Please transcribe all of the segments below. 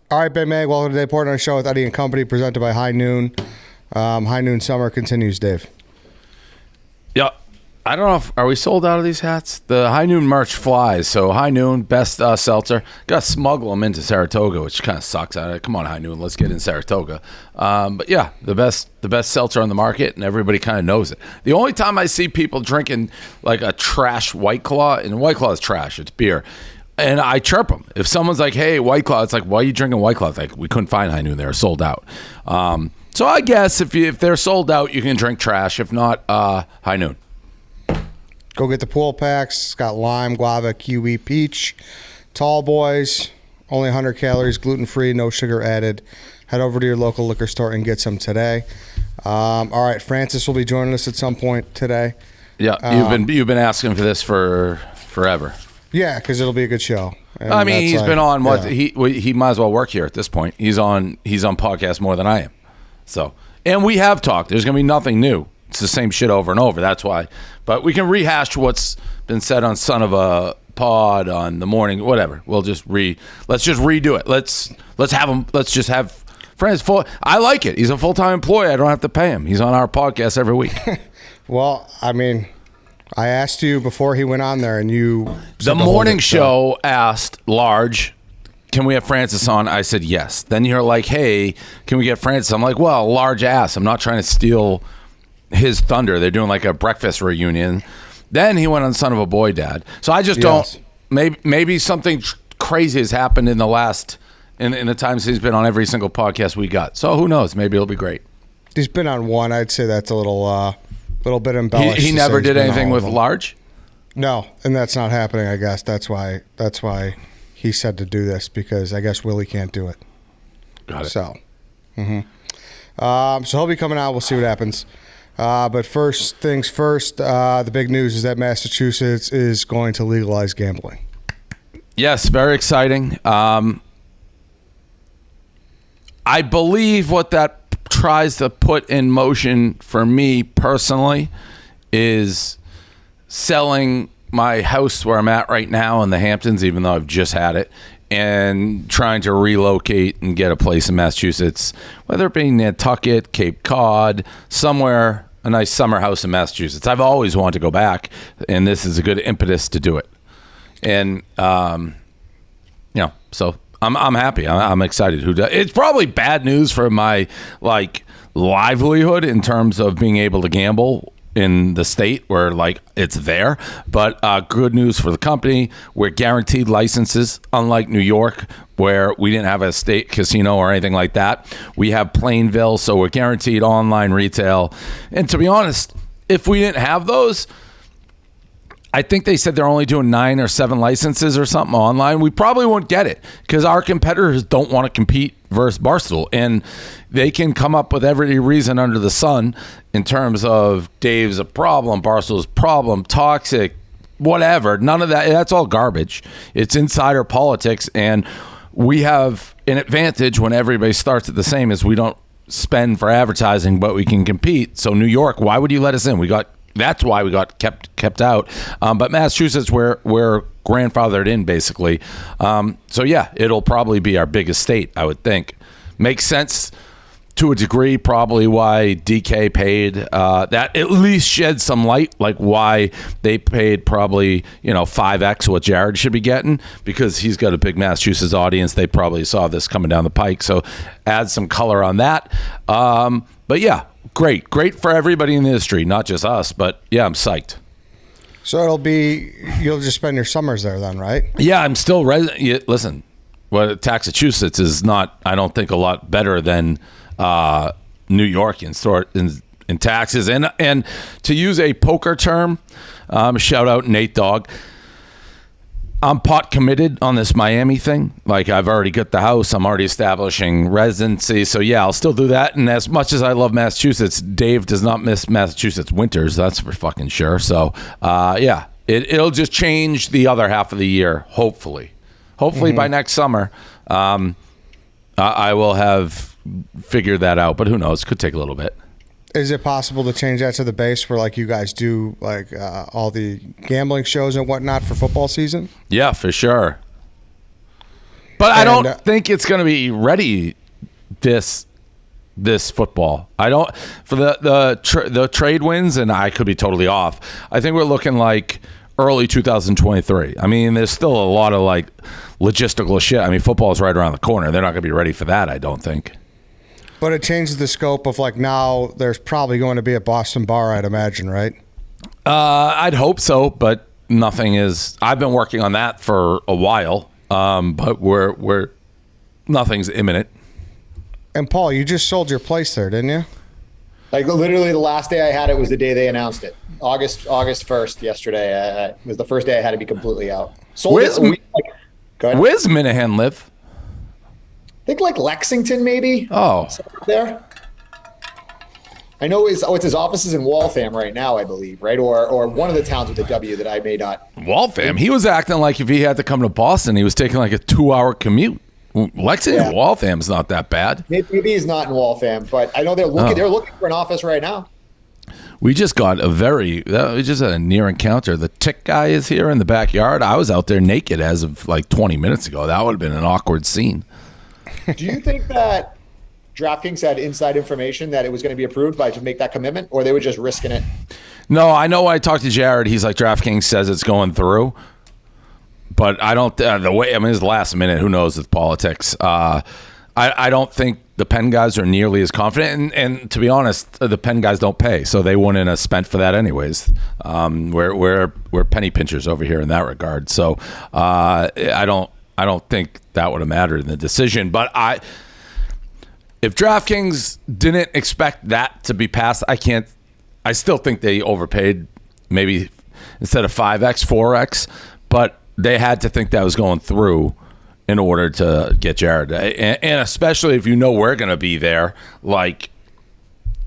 All right, Ben Mag, welcome to the Portnoy Show with Eddie and Company, presented by High Noon. High Noon Summer continues, Dave. Yeah, I don't know are we sold out of these hats? The High Noon merch flies. So High Noon, best seltzer. Got to smuggle them into Saratoga, which kind of sucks. Come on, High Noon, let's get in Saratoga. But yeah, the best seltzer on the market, and everybody kind of knows it. The only time I see people drinking like a trash White Claw, and White Claw is trash, it's beer. And I chirp them. If someone's like, hey, White Claw, it's like, why are you drinking White Claw? It's like, we couldn't find High Noon. They were sold out. So I guess if they're sold out, you can drink trash. If not, High Noon. Go get the pool packs. It's got lime, guava, kiwi, peach. Tall boys, only 100 calories, gluten-free, no sugar added. Head over to your local liquor store and get some today. All right, Francis will be joining us at some point today. Yeah, you've been asking for this for forever. Yeah, because it'll be a good show. And I mean, he's been on what yeah. he might as well work here at this point. He's on podcast more than I am. So, and we have talked. There's gonna be nothing new. It's the same shit over and over. That's why. But we can rehash what's been said on Son of a Pod on the morning, whatever. Let's just redo it. Let's have him. Let's just have friends full. I like it. He's a full-time employee. I don't have to pay him. He's on our podcast every week. Well, I mean, I asked you before he went on there, and you the morning show asked Large, can we have Francis on? I said yes. Then you're like, hey, can we get Francis? I'm like, well, Large asked. I'm not trying to steal his thunder. They're doing like a breakfast reunion. Then he went on Son of a Boy Dad. So I just don't. Maybe something crazy has happened in the last in the times he's been on every single podcast we got. So who knows? Maybe it'll be great. He's been on one. I'd say that's a little bit embellished. He never did anything with Large? No, and that's not happening, I guess. That's why he said to do this, because I guess Willie can't do it. Got it. So, so he'll be coming out. We'll see what happens. But first things first, the big news is that Massachusetts is going to legalize gambling. Yes, very exciting. I believe what that tries to put in motion for me personally is selling my house where I'm at right now in the Hamptons, even though I've just had it, and trying to relocate and get a place in Massachusetts, whether it be Nantucket, Cape Cod, somewhere, a nice summer house in Massachusetts. I've always wanted to go back, and this is a good impetus to do it. And, so I'm happy. I'm excited. It's probably bad news for my livelihood in terms of being able to gamble in the state where it's there, but good news for the company. We're guaranteed licenses, unlike New York where we didn't have a state casino or anything like that. We have Plainville, so we're guaranteed online retail. And to be honest, if we didn't have those, I think they said they're only doing 9 or 7 licenses or something online. We probably won't get it because our competitors don't want to compete versus Barstool, and they can come up with every reason under the sun in terms of Dave's a problem, Barstool's a problem, toxic, whatever. None of that. That's all garbage. It's insider politics, and we have an advantage when everybody starts at the same as we don't spend for advertising, but we can compete. So New York, why would you let us in? That's why we got kept out. But Massachusetts, we're grandfathered in, basically. So, yeah, it'll probably be our biggest state, I would think. Makes sense to a degree, probably why DK paid. That at least sheds some light, like why they paid probably 5x what Jared should be getting, because he's got a big Massachusetts audience. They probably saw this coming down the pike. So add some color on that. But, yeah. Great for everybody in the industry, not just us, but yeah, I'm psyched. So you'll just spend your summers there then, right? Yeah, I'm still resident. Listen, Massachusetts is not, I don't think, a lot better than New York in taxes. And to use a poker term, shout out Nate Dogg, I'm pot committed on this Miami thing. I've already got the house. I'm already establishing residency. So, yeah, I'll still do that. And as much as I love Massachusetts, Dave does not miss Massachusetts winters. That's for fucking sure. So, yeah, it'll just change the other half of the year, hopefully. Hopefully by next summer, I will have figured that out. But who knows? Could take a little bit. Is it possible to change that to the base where you guys do all the gambling shows and whatnot for football season? Yeah, for sure. But I don't think it's going to be ready this football. I don't for the trade wins, and I could be totally off. I think we're looking like early 2023. I mean, there's still a lot of like logistical shit. I mean, football is right around the corner. They're not going to be ready for that, I don't think. But it changes the scope of like now there's probably going to be a Boston bar, I'd imagine, right? I'd hope so, but nothing is. I've been working on that for a while, but we're nothing's imminent. And Paul, you just sold your place there, didn't you? Like literally the last day I had it was the day they announced it. August 1st, yesterday, was the first day I had to be completely out. Sold it a week, go ahead. Where's Minahan live? I think like Lexington, maybe. Oh. Somewhere there. I know it's his offices in Waltham right now, I believe, right? Or one of the towns with a W that I may not. Waltham? He was acting like if he had to come to Boston, he was taking like a 2-hour commute. Lexington, Waltham's not that bad. Maybe he's not in Waltham, but I know they're looking for an office right now. We just got we just had a near encounter. The tick guy is here in the backyard. I was out there naked as of like 20 minutes ago. That would have been an awkward scene. Do you think that DraftKings had inside information that it was going to be approved to make that commitment, or they were just risking it? No, I know. I talked to Jared. He's like, DraftKings says it's going through, but I don't. It's last minute. Who knows with politics? I don't think the Penn guys are nearly as confident, and to be honest, the Penn guys don't pay, so they wouldn't have spent for that anyways. We're penny pinchers over here in that regard. So I don't think that would have mattered in the decision. But if DraftKings didn't expect that to be passed, I still think they overpaid, maybe instead of 5x, 4x, but they had to think that was going through in order to get Jared. And especially if you know we're going to be there, like,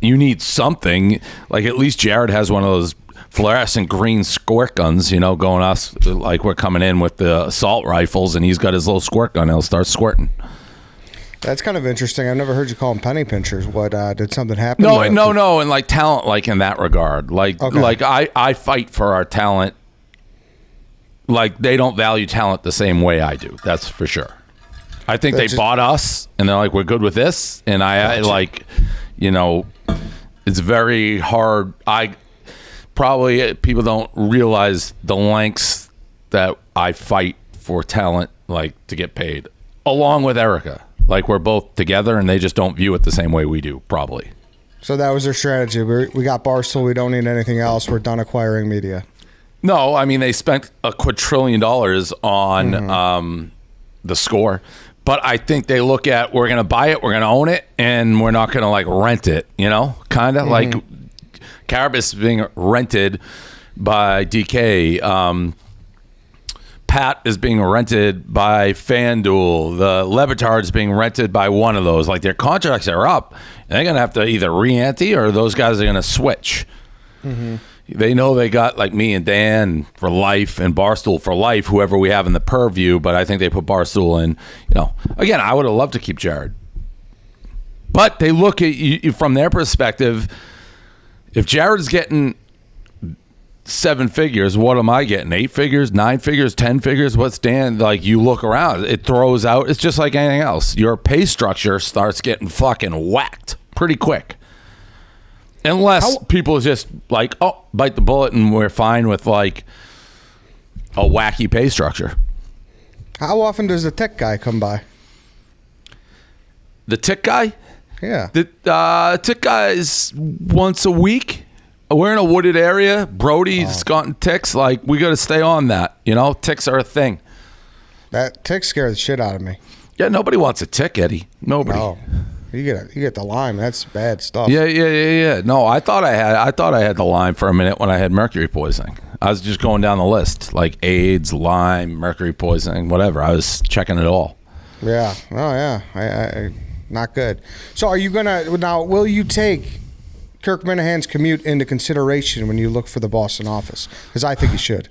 you need something. Like, at least Jared has one of those fluorescent green squirt guns, going us, like we're coming in with the assault rifles, and he's got his little squirt gun. He'll start squirting. That's kind of interesting. I've never heard you call them penny pinchers. What, did something happen? No, and like talent, like in that regard. Like I fight for our talent. Like, they don't value talent the same way I do. That's for sure. I think they bought us, and they're like, we're good with this. And I like, it's very hard. Probably people don't realize the lengths that I fight for talent, like, to get paid, along with Erica. Like, we're both together, and they just don't view it the same way we do, probably. So that was their strategy. We got Barstool. We don't need anything else. We're done acquiring media. No, I mean, they spent $2 quadrillion on the Score. But I think they look at, we're going to buy it, we're going to own it, and we're not going to, like, rent it, kind of like Carabas being rented by DK. Pat is being rented by FanDuel. The Levitard's being rented by one of those. Like, their contracts are up. And they're going to have to either re-ante or those guys are going to switch. Mm-hmm. They know they got, like, me and Dan for life and Barstool for life, whoever we have in the purview, but I think they put Barstool in. Again, I would have loved to keep Jared. But they look at you from their perspective. If Jared's getting 7 figures, what am I getting? 8 figures, 9 figures, 10 figures? What's Dan? Like, you look around, it throws out. It's just like anything else. Your pay structure starts getting fucking whacked pretty quick. Unless people just like, bite the bullet and we're fine with like a wacky pay structure. How often does the tech guy come by? The tick guy? Yeah. The tick guy is once a week. We're in a wooded area. Brody's gotten ticks. Like, we got to stay on that. Ticks are a thing. That tick scared the shit out of me. Yeah, nobody wants a tick, Eddie. Nobody. No. You get the Lyme. That's bad stuff. Yeah. No, I thought I had the Lyme for a minute when I had mercury poisoning. I was just going down the list, like AIDS, Lyme, mercury poisoning, whatever. I was checking it all. Yeah. Oh yeah. I not good. So are you will you take Kirk Minahan's commute into consideration when you look for the Boston office? Because I think you should.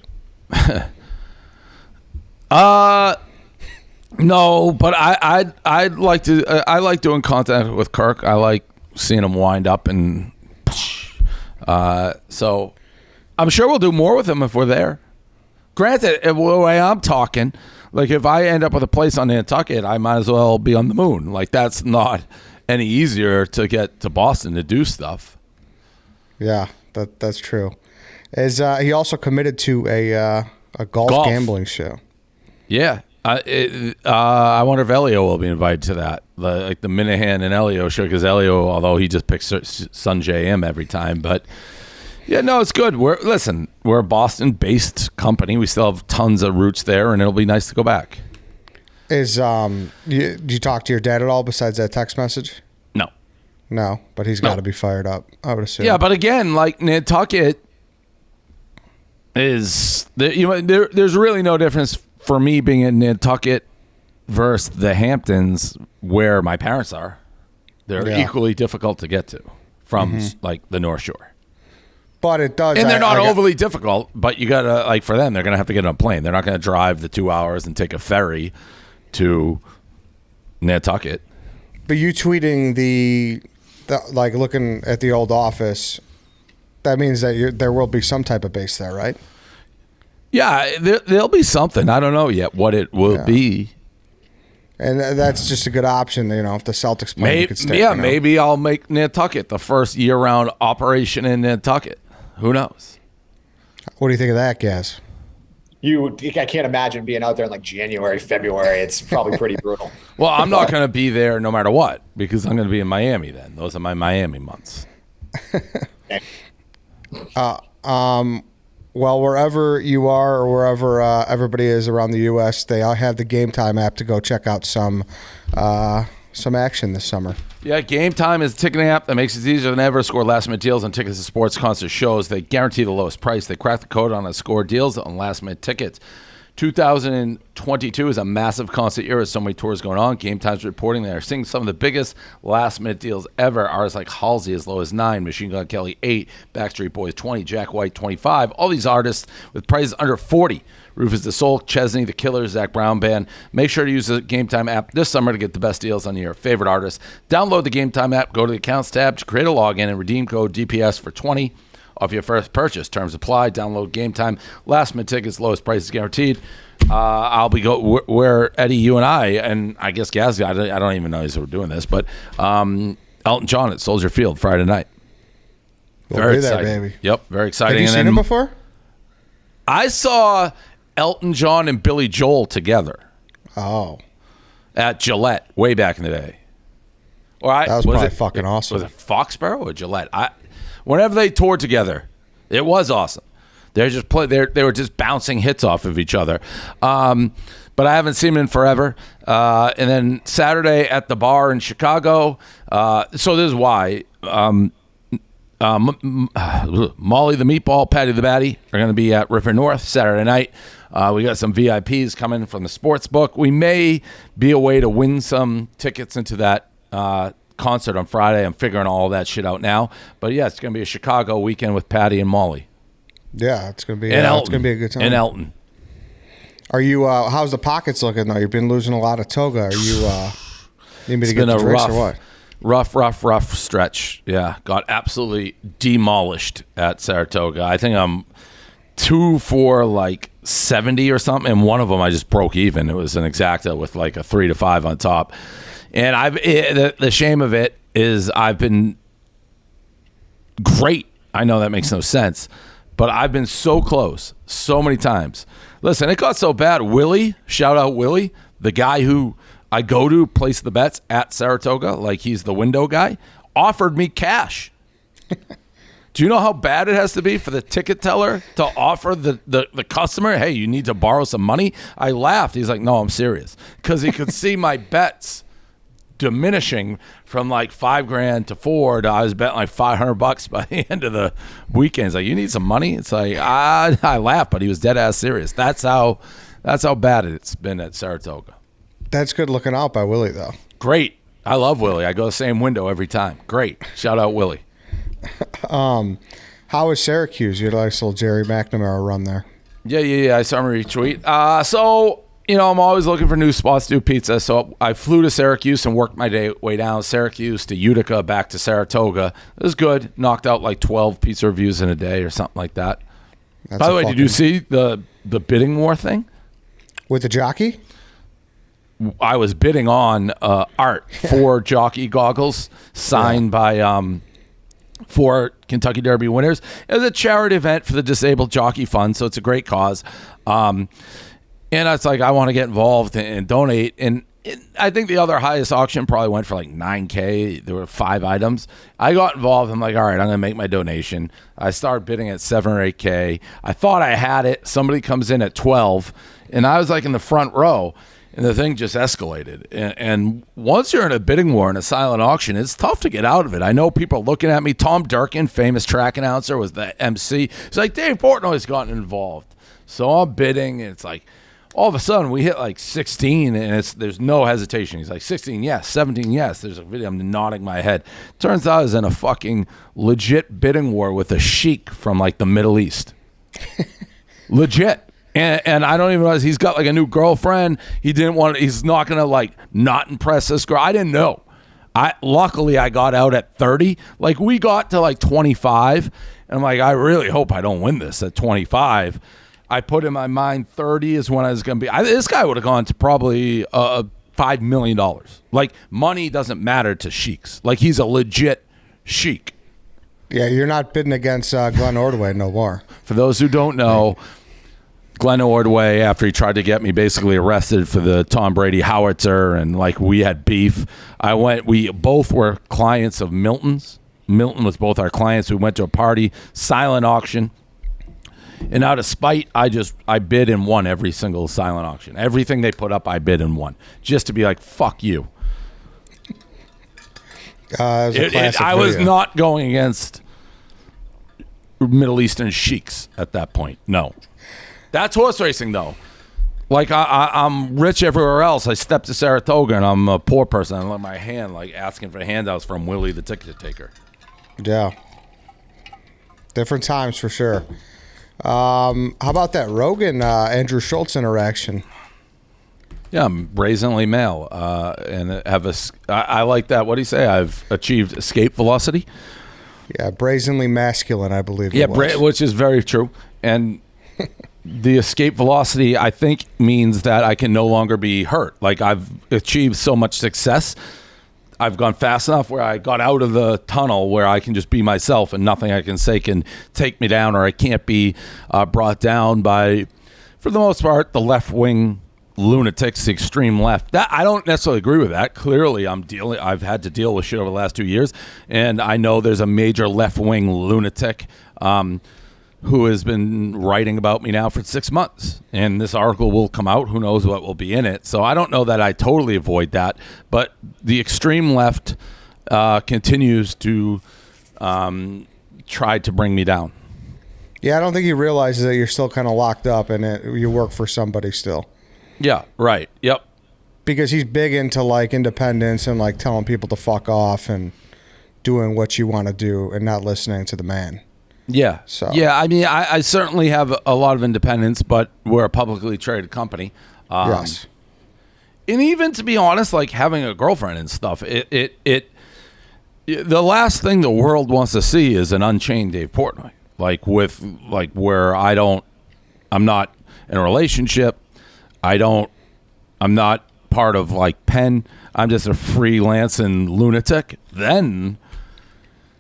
No, but I'd like to. I like doing content with Kirk. I like seeing him wind up, and so I'm sure we'll do more with him if we're there. Granted, the way I'm talking, Like, if I end up with a place on Nantucket, I might as well be on the moon. Like, that's not any easier to get to Boston to do stuff. Yeah, that's true. He also committed to a golf gambling show. Yeah. I wonder if Elio will be invited to that, like the Minahan and Elio show, because Elio, although he just picks Sun JM every time, but yeah, no, it's good. We're a Boston-based company. We still have tons of roots there, and it'll be nice to go back. Do you talk to your dad at all besides that text message? No, but he's got to be fired up, I would assume. Yeah, but again, like Nantucket there's really no difference for me being in Nantucket versus the Hamptons, where my parents are. They're equally difficult to get to from like the North Shore. But it does, and they're not overly difficult. But you gotta, like, for them, they're gonna have to get on a plane. They're not gonna drive the 2 hours and take a ferry to Nantucket. But you tweeting the like looking at the old office, that means that there will be some type of base there, right? Yeah, there'll be something. I don't know yet what it will be. And that's just a good option, if the Celtics play, you could stay. Yeah, maybe I'll make Nantucket the first year-round operation in Nantucket. Who knows? What do you think of that, Gaz? I can't imagine being out there in like January, February. It's probably pretty brutal. Well, I'm not going to be there no matter what, because I'm going to be in Miami then. Those are my Miami months. Well, wherever you are or wherever everybody is around the U.S., they all have the Game Time app to go check out some action this summer. Yeah, Game Time is a ticketing app that makes it easier than ever to score last-minute deals on tickets to sports, concert, shows. They guarantee the lowest price. They crack the code on a score deals on last-minute tickets. 2022 is a massive concert year with so many tours going on. Game Time's reporting they are seeing some of the biggest last-minute deals ever. Artists like Halsey as low as $9, Machine Gun Kelly $8, Backstreet Boys $20, Jack White $25. All these artists with prices under $40. Rufus the Soul, Chesney, The Killers, Zach Brown Band. Make sure to use the Game Time app this summer to get the best deals on your favorite artists. Download the Game Time app, go to the Accounts tab to create a login, and redeem code DPS for $20 off your first purchase. Terms apply. Download Game Time. Last-minute tickets, lowest prices guaranteed. I'll be where Eddie, you and I guess Gaz, I don't even know we're doing this, but Elton John at Soldier Field Friday night. We'll be there, baby. Yep, very exciting. Have you seen him before? I saw Elton John and Billy Joel together. Oh. At Gillette way back in the day. That was probably fucking awesome. Was it Foxborough or Gillette? Whenever they toured together, it was awesome. They were just bouncing hits off of each other. But I haven't seen him in forever. And then Saturday at the bar in Chicago. So this is why. Molly the Meatball, Patty the Batty are going to be at River North Saturday night. We got some VIPs coming from the sports book. We may be a way to win some tickets into that concert on Friday. I'm figuring all that shit out now. But yeah, it's going to be a Chicago weekend with Patty and Molly. Yeah, it's going to be it's going to be a good time. And Elton. Are you how's the pockets looking though? You've been losing a lot of toga. Are you need me to get the drinks or what? Rough stretch. Yeah, got absolutely demolished at Saratoga. I think I'm 2 for like 70 or something, and one of them I just broke even. It was an exacta with like a 3 to 5 on top. And the shame of it is I've been great. I know that makes no sense, but I've been so close so many times. Listen, it got so bad. Willie, shout out Willie, the guy who I go to place the bets at Saratoga, like he's the window guy, offered me cash. Do you know how bad it has to be for the ticket teller to offer the customer, hey, you need to borrow some money? I laughed. He's like, no, I'm serious. Because he could see my bets diminishing from like $5,000 to $4,000 to I was betting like $500 by the end of the weekend. He's like, you need some money? It's like, I laughed, but he was dead ass serious. That's how bad it's been at Saratoga. That's good looking out by Willie though. Great. I love Willie. I go the same window every time. Great. Shout out Willie. How is Syracuse? You had a nice little Jerry McNamara run there. Yeah. I saw him retweet. So, I'm always looking for new spots to do pizza. So I flew to Syracuse and worked my way down Syracuse to Utica, back to Saratoga. It was good. Knocked out like 12 pizza reviews in a day or something like that. By the way, did you see the bidding war thing? With the jockey? I was bidding on art for jockey goggles signed by 4 Kentucky Derby winners. It was a charity event for the Disabled Jockey Fund, so it's a great cause. And it's like, I want to get involved and donate. And I think the other highest auction probably went for like $9,000. There were 5 items. I got involved. I'm like, all right, I'm going to make my donation. I started bidding at $7,000 or $8,000. I thought I had it. Somebody comes in at 12, and I was like in the front row. And the thing just escalated. And once you're in a bidding war in a silent auction, it's tough to get out of it. I know people are looking at me. Tom Durkin, famous track announcer, was the MC. It's like, Dave Portnoy's gotten involved. So I'm bidding, and it's like, all of a sudden, we hit like 16, and there's no hesitation. He's like, 16, yes. 17, yes. There's a video. I'm nodding my head. Turns out I was in a fucking legit bidding war with a sheik from like the Middle East. Legit. And I don't even realize he's got like a new girlfriend. He's not going to like not impress this girl. I didn't know. Luckily I got out at 30. Like we got to like 25. And I'm like, I really hope I don't win this at 25. I put in my mind 30 is when I was going to be. This guy would have gone to probably $5 million. Like money doesn't matter to sheiks. Like he's a legit sheik. Yeah, you're not bidding against Glenn Ordway no more. For those who don't know, Glenn Ordway, after he tried to get me basically arrested for the Tom Brady howitzer, and like we had beef. We both were clients of Milton's. Milton was both our clients. We went to a party, silent auction. And out of spite, I bid and won every single silent auction. Everything they put up, I bid and won. Just to be like, fuck you. I was not going against Middle Eastern sheiks at that point. No. That's horse racing, though. Like, I'm rich everywhere else. I step to Saratoga, and I'm a poor person. I let my hand, like, asking for handouts from Willie the ticket taker. Yeah. Different times, for sure. How about that Rogan, Andrew Schultz interaction? Yeah, I'm brazenly male. And I like that. What do you say? I've achieved escape velocity. Yeah, brazenly masculine, I believe. Yeah, which is very true. And the escape velocity, I think, means that I can no longer be hurt. Like, I've achieved so much success. I've gone fast enough where I got out of the tunnel where I can just be myself and nothing I can say can take me down, or I can't be brought down by, for the most part, the left-wing lunatics, the extreme left. That I don't necessarily agree with that. Clearly, I've had to deal with shit over the last 2 years, and I know there's a major left-wing lunatic who has been writing about me now for 6 months. And this article will come out. Who knows what will be in it. So I don't know that I totally avoid that. But the extreme left continues to try to bring me down. Yeah, I don't think he realizes that you're still kind of locked up and you work for somebody still. Yeah, right. Yep. Because he's big into, like, independence and, like, telling people to fuck off and doing what you want to do and not listening to the man. Yeah. So. Yeah, I mean, I certainly have a lot of independence, but we're a publicly traded company. Yes. And even, to be honest, like, having a girlfriend and stuff, the last thing the world wants to see is an unchained Dave Portnoy. Where I'm not in a relationship. I'm not part of, like, Penn. I'm just a freelancing lunatic. Then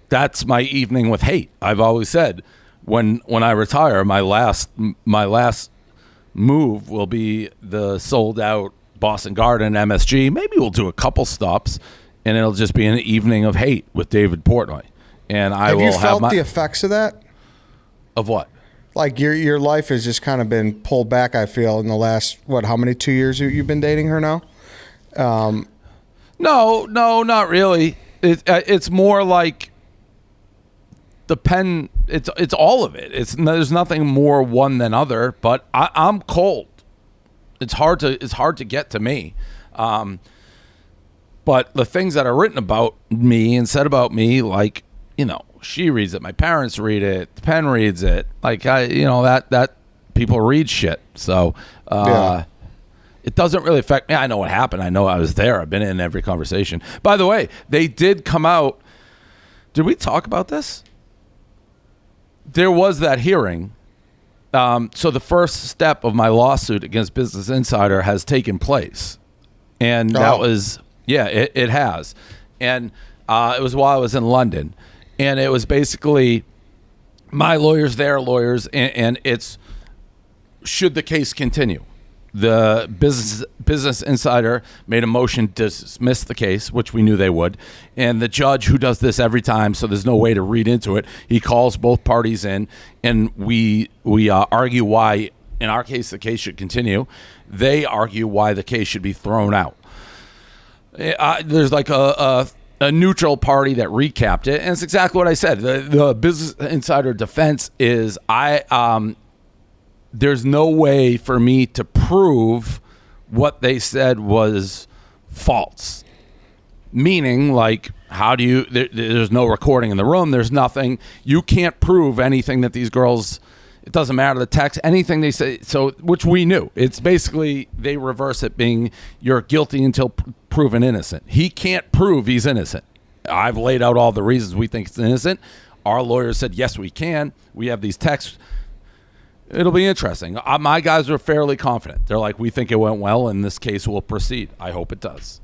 that's my evening with hate. I've always said when I retire, my last move will be the sold out Boston Garden MSG. Maybe we'll do a couple stops, and it'll just be an evening of hate with David Portnoy. And have you felt the effects of that? Of what? Like your life has just kind of been pulled back, I feel, in the last, how many 2 years you've been dating her now? No, not really. It's more like the pen. It's all of it. There's nothing more one than other. But I'm cold. It's hard to get to me. But the things that are written about me and said about me, like, she reads it. My parents read it. The Pen reads it. Like, that people read shit. So it doesn't really affect me. I know what happened. I know I was there. I've been in every conversation. By the way, they did come out. Did we talk about this? There was that hearing. so the first step of my lawsuit against Business Insider has taken place. And that was, it has. And it was while I was in London. And it was basically my lawyers, their lawyers, and it's, should the case continue? The Business Insider made a motion to dismiss the case, which we knew they would. And the judge, who does this every time, so there's no way to read into it, he calls both parties in, and we argue why, in our case, the case should continue. They argue why the case should be thrown out. There's like a neutral party that recapped it, and it's exactly what I said. The Business Insider defense is there's no way for me to prove what they said was false. Meaning, like, how do you, there's no recording in the room, there's nothing. You can't prove anything that these girls, it doesn't matter the text, anything they say, so, which we knew. It's basically, they reverse it being, you're guilty until proven innocent. He can't prove he's innocent. I've laid out all the reasons we think it's innocent. Our lawyers said, yes, we can. We have these texts. It'll be interesting. My guys are fairly confident. They're like, we think it went well, and this case will proceed. I hope it does.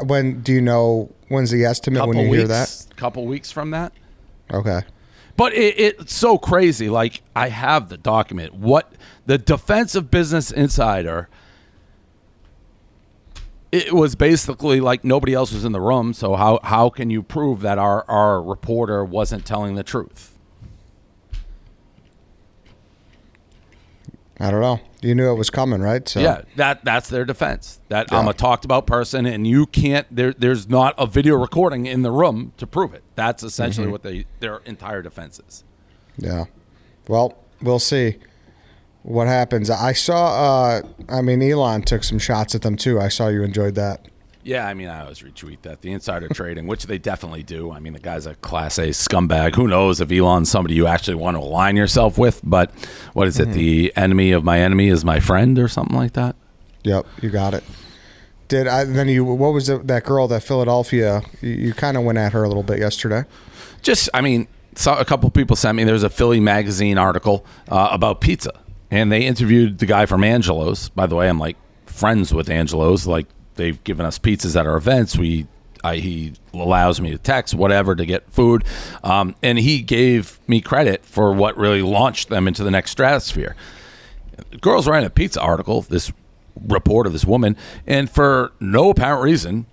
When do you know? When's the estimate when you hear that? Couple weeks from that. Okay. But it's so crazy. Like, I have the document. What the defense of Business Insider, it was basically like nobody else was in the room. So how can you prove that our reporter wasn't telling the truth? I don't know. You knew it was coming, right? So yeah, that's their defense. That I'm a talked about person, and you can't. There's not a video recording in the room to prove it. That's essentially what their entire defense is. Yeah. Well, we'll see what happens. I saw. Elon took some shots at them too. I saw you enjoyed that. Yeah, I always retweet that. The insider trading, which they definitely do. The guy's a Class A scumbag. Who knows if Elon's somebody you actually want to align yourself with, but what is it? The enemy of my enemy is my friend or something like that? Yep, you got it. What was that girl, that Philadelphia, you kind of went at her a little bit yesterday. A couple people sent me, there's a Philly magazine article about pizza, and they interviewed the guy from Angelo's. By the way, I'm like friends with Angelo's, like, they've given us pizzas at our events. He allows me to text whatever to get food, and he gave me credit for what really launched them into the next stratosphere. The girls ran a pizza article, this reporter, this woman, and for no apparent reason.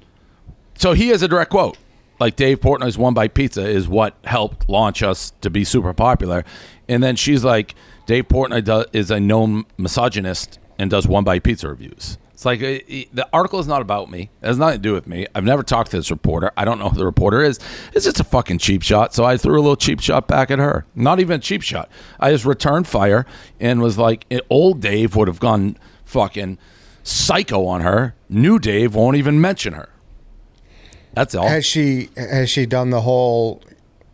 So he has a direct quote, like, Dave Portnoy's One Bite Pizza is what helped launch us to be super popular. And then she's like, Dave Portnoy is a known misogynist and does One Bite Pizza reviews. It's like, the article is not about me. It has nothing to do with me. I've never talked to this reporter. I don't know who the reporter is. It's just a fucking cheap shot. So I threw a little cheap shot back at her. Not even a cheap shot. I just returned fire and was like, old Dave would have gone fucking psycho on her. New Dave won't even mention her. That's all. Has she done the whole,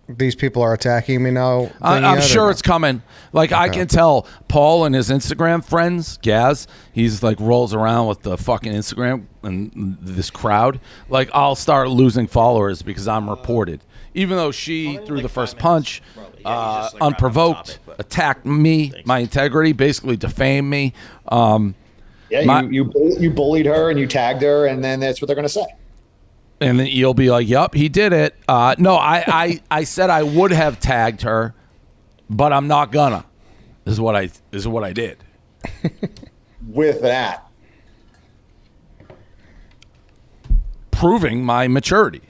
these people are attacking me now? I'm sure it's coming. Like, okay. I can tell Paul and his Instagram friends, Gaz, he's like rolls around with the fucking Instagram and this crowd. Like, I'll start losing followers because I'm reported. Even though she threw the first punch, unprovoked, attacked me, my integrity, basically defamed me. You bullied her and you tagged her, and then that's what they're going to say. And then you'll be like, "Yup, he did it." No, I said I would have tagged her, but I'm not gonna. This is what I did. With that, proving my maturity.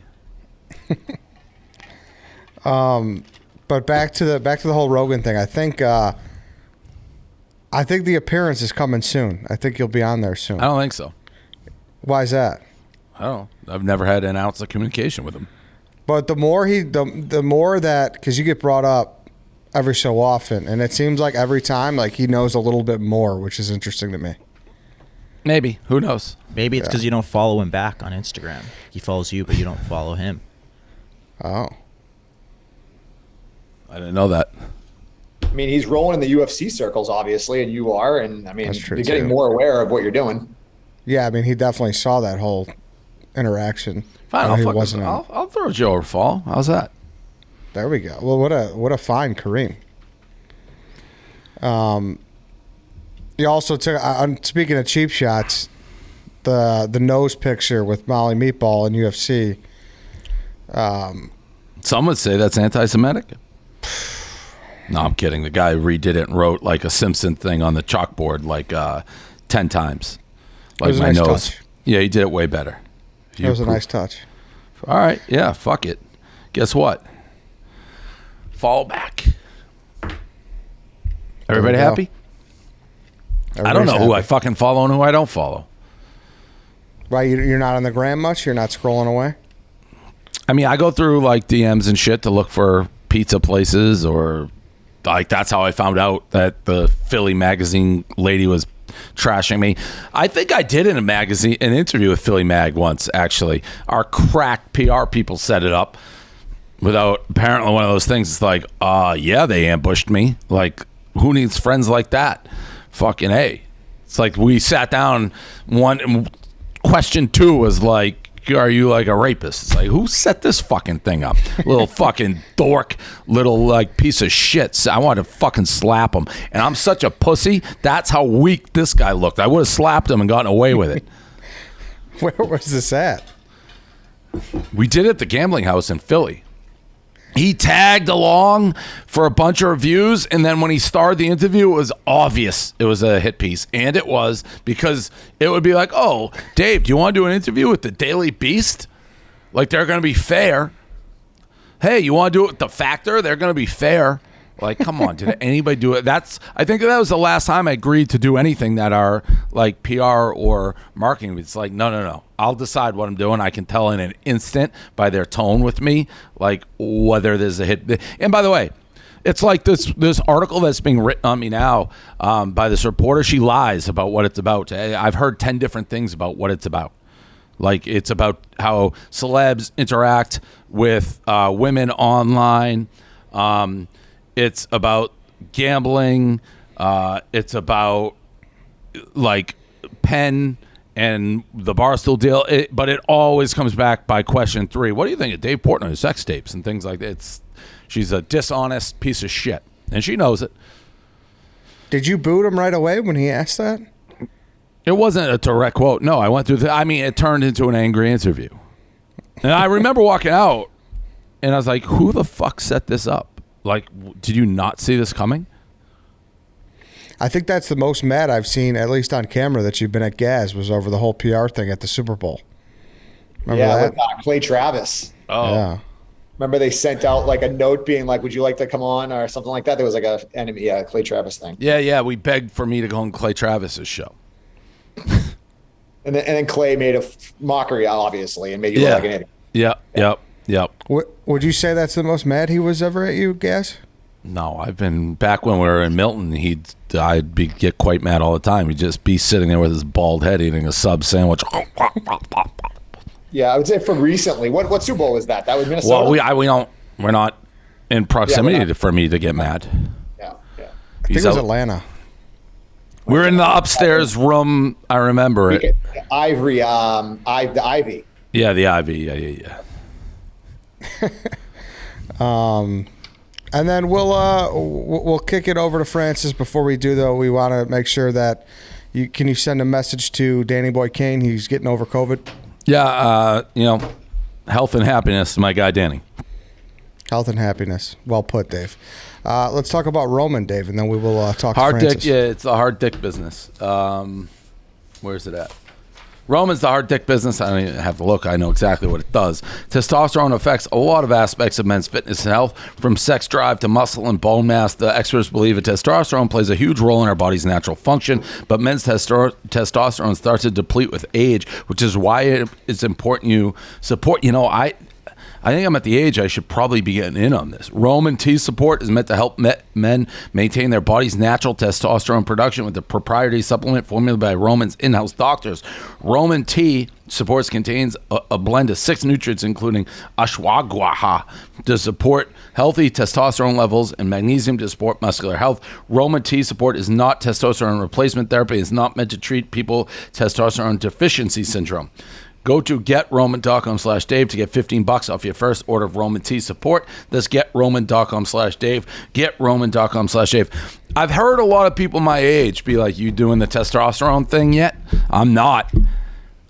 But back to the whole Rogan thing. I think the appearance is coming soon. I think you'll be on there soon. I don't think so. Why is that? I don't know. I've never had an ounce of communication with him. But the more that, because you get brought up every so often, and it seems like every time, like, he knows a little bit more, which is interesting to me. Maybe. Who knows? Maybe it's because you don't follow him back on Instagram. He follows you, but you don't follow him. Oh. I didn't know that. He's rolling in the UFC circles, obviously, and you are, and you're getting more aware of what you're doing. Yeah, he definitely saw that whole interaction. Fine, I'll throw Joe a fall. How's that? There we go. Well, what a fine Kareem. You also took. Speaking of cheap shots, the nose picture with Molly Meatball in UFC. Some would say that's anti-Semitic. No, I'm kidding. The guy redid it and wrote like a Simpson thing on the chalkboard like 10 times. Like was a my nice nose. touch. Yeah, he did it way better. That was a nice touch. All right. Yeah, fuck it. Guess what? Fall back. Everybody There we go. happy? I don't know who I fucking follow and who I don't follow. Right, you're not on the gram much? You're not scrolling away? I mean, I go through like DMs and shit to look for pizza places, or like that's how I found out that the Philly magazine lady was trashing me. I think I did in an interview with Philly Mag once, actually. Our crack PR people set it up without, apparently one of those things. It's like, yeah, they ambushed me. Like, who needs friends like that? Fucking A. It's like we sat down, question 2 was like, are you like a rapist? It's like, who set this fucking thing up? Little fucking dork, little like piece of shit. I wanted to fucking slap him. And I'm such a pussy. That's how weak this guy looked. I would have slapped him and gotten away with it. Where was this at? We did it at the gambling house in Philly. He tagged along for a bunch of reviews, and then when he started the interview, it was obvious it was a hit piece. And it was, because it would be like, oh, Dave, do you want to do an interview with the Daily Beast? Like, they're going to be fair. Hey, you want to do it with The Factor? They're going to be fair. Like, come on, did anybody do it? I think that was the last time I agreed to do anything that are like PR or marketing. It's like, no. I'll decide what I'm doing. I can tell in an instant by their tone with me, like whether there's a hit. And by the way, it's like this article that's being written on me now by this reporter. She lies about what it's about. I've heard 10 different things about what it's about. Like, it's about how celebs interact with women online. It's about gambling. It's about like Penn and the Barstool deal. But it always comes back by question 3. What do you think of Dave Portnoy's sex tapes and things like that? She's a dishonest piece of shit, and she knows it. Did you boot him right away when he asked that? It wasn't a direct quote. No, I went through it turned into an angry interview. And I remember walking out, and I was like, who the fuck set this up? Like, did you not see this coming? I think that's the most mad I've seen, at least on camera, that you've been at Gaz, was over the whole PR thing at the Super Bowl. Remember that? With Clay Travis. Oh. Yeah. Remember they sent out like a note being like, would you like to come on or something like that? There was like a enemy, Clay Travis thing. Yeah. We begged for me to go on Clay Travis's show. And then Clay made a mockery, obviously, and made you look like an idiot. Yep. Would you say that's the most mad he was ever at you, Gaz? No, I've been back when we were in Milton. I'd get quite mad all the time. He'd just be sitting there with his bald head eating a sub sandwich. Yeah, I would say from recently. What Super Bowl was that? That was Minnesota. Well, we're not in proximity for me to get mad. Yeah. I think it was Atlanta. We're in the upstairs room. I remember it. Ivory, the Ivy. Yeah, the Ivy. Yeah. And then we'll kick it over to Francis. Before we do, though, we want to make sure that can you send a message to Danny Boy Kane? He's getting over COVID. Yeah, health and happiness to my guy Danny. Health and happiness. Well put, Dave. Let's talk about Roman, Dave, and then we will talk hard to Francis. Dick. Yeah, it's the hard dick business. Where's it at? Roman's the hard dick business. I don't even have to look. I know exactly what it does. Testosterone affects a lot of aspects of men's fitness and health, from sex drive to muscle and bone mass. The experts believe that testosterone plays a huge role in our body's natural function, but men's testosterone starts to deplete with age, which is why it's important you support. I think I'm at the age I should probably be getting in on this. Roman T support is meant to help men maintain their body's natural testosterone production with the proprietary supplement formulated by Roman's in-house doctors. Roman T supports contains a blend of 6 nutrients, including ashwagandha, to support healthy testosterone levels and magnesium to support muscular health. Roman T support is not testosterone replacement therapy. It's not meant to treat people with testosterone deficiency syndrome. Go to GetRoman.com/Dave to get $15 off your first order of Roman tea. Support this. GetRoman.com/Dave. GetRoman.com/Dave. I've heard a lot of people my age be like, "You doing the testosterone thing yet?" I'm not.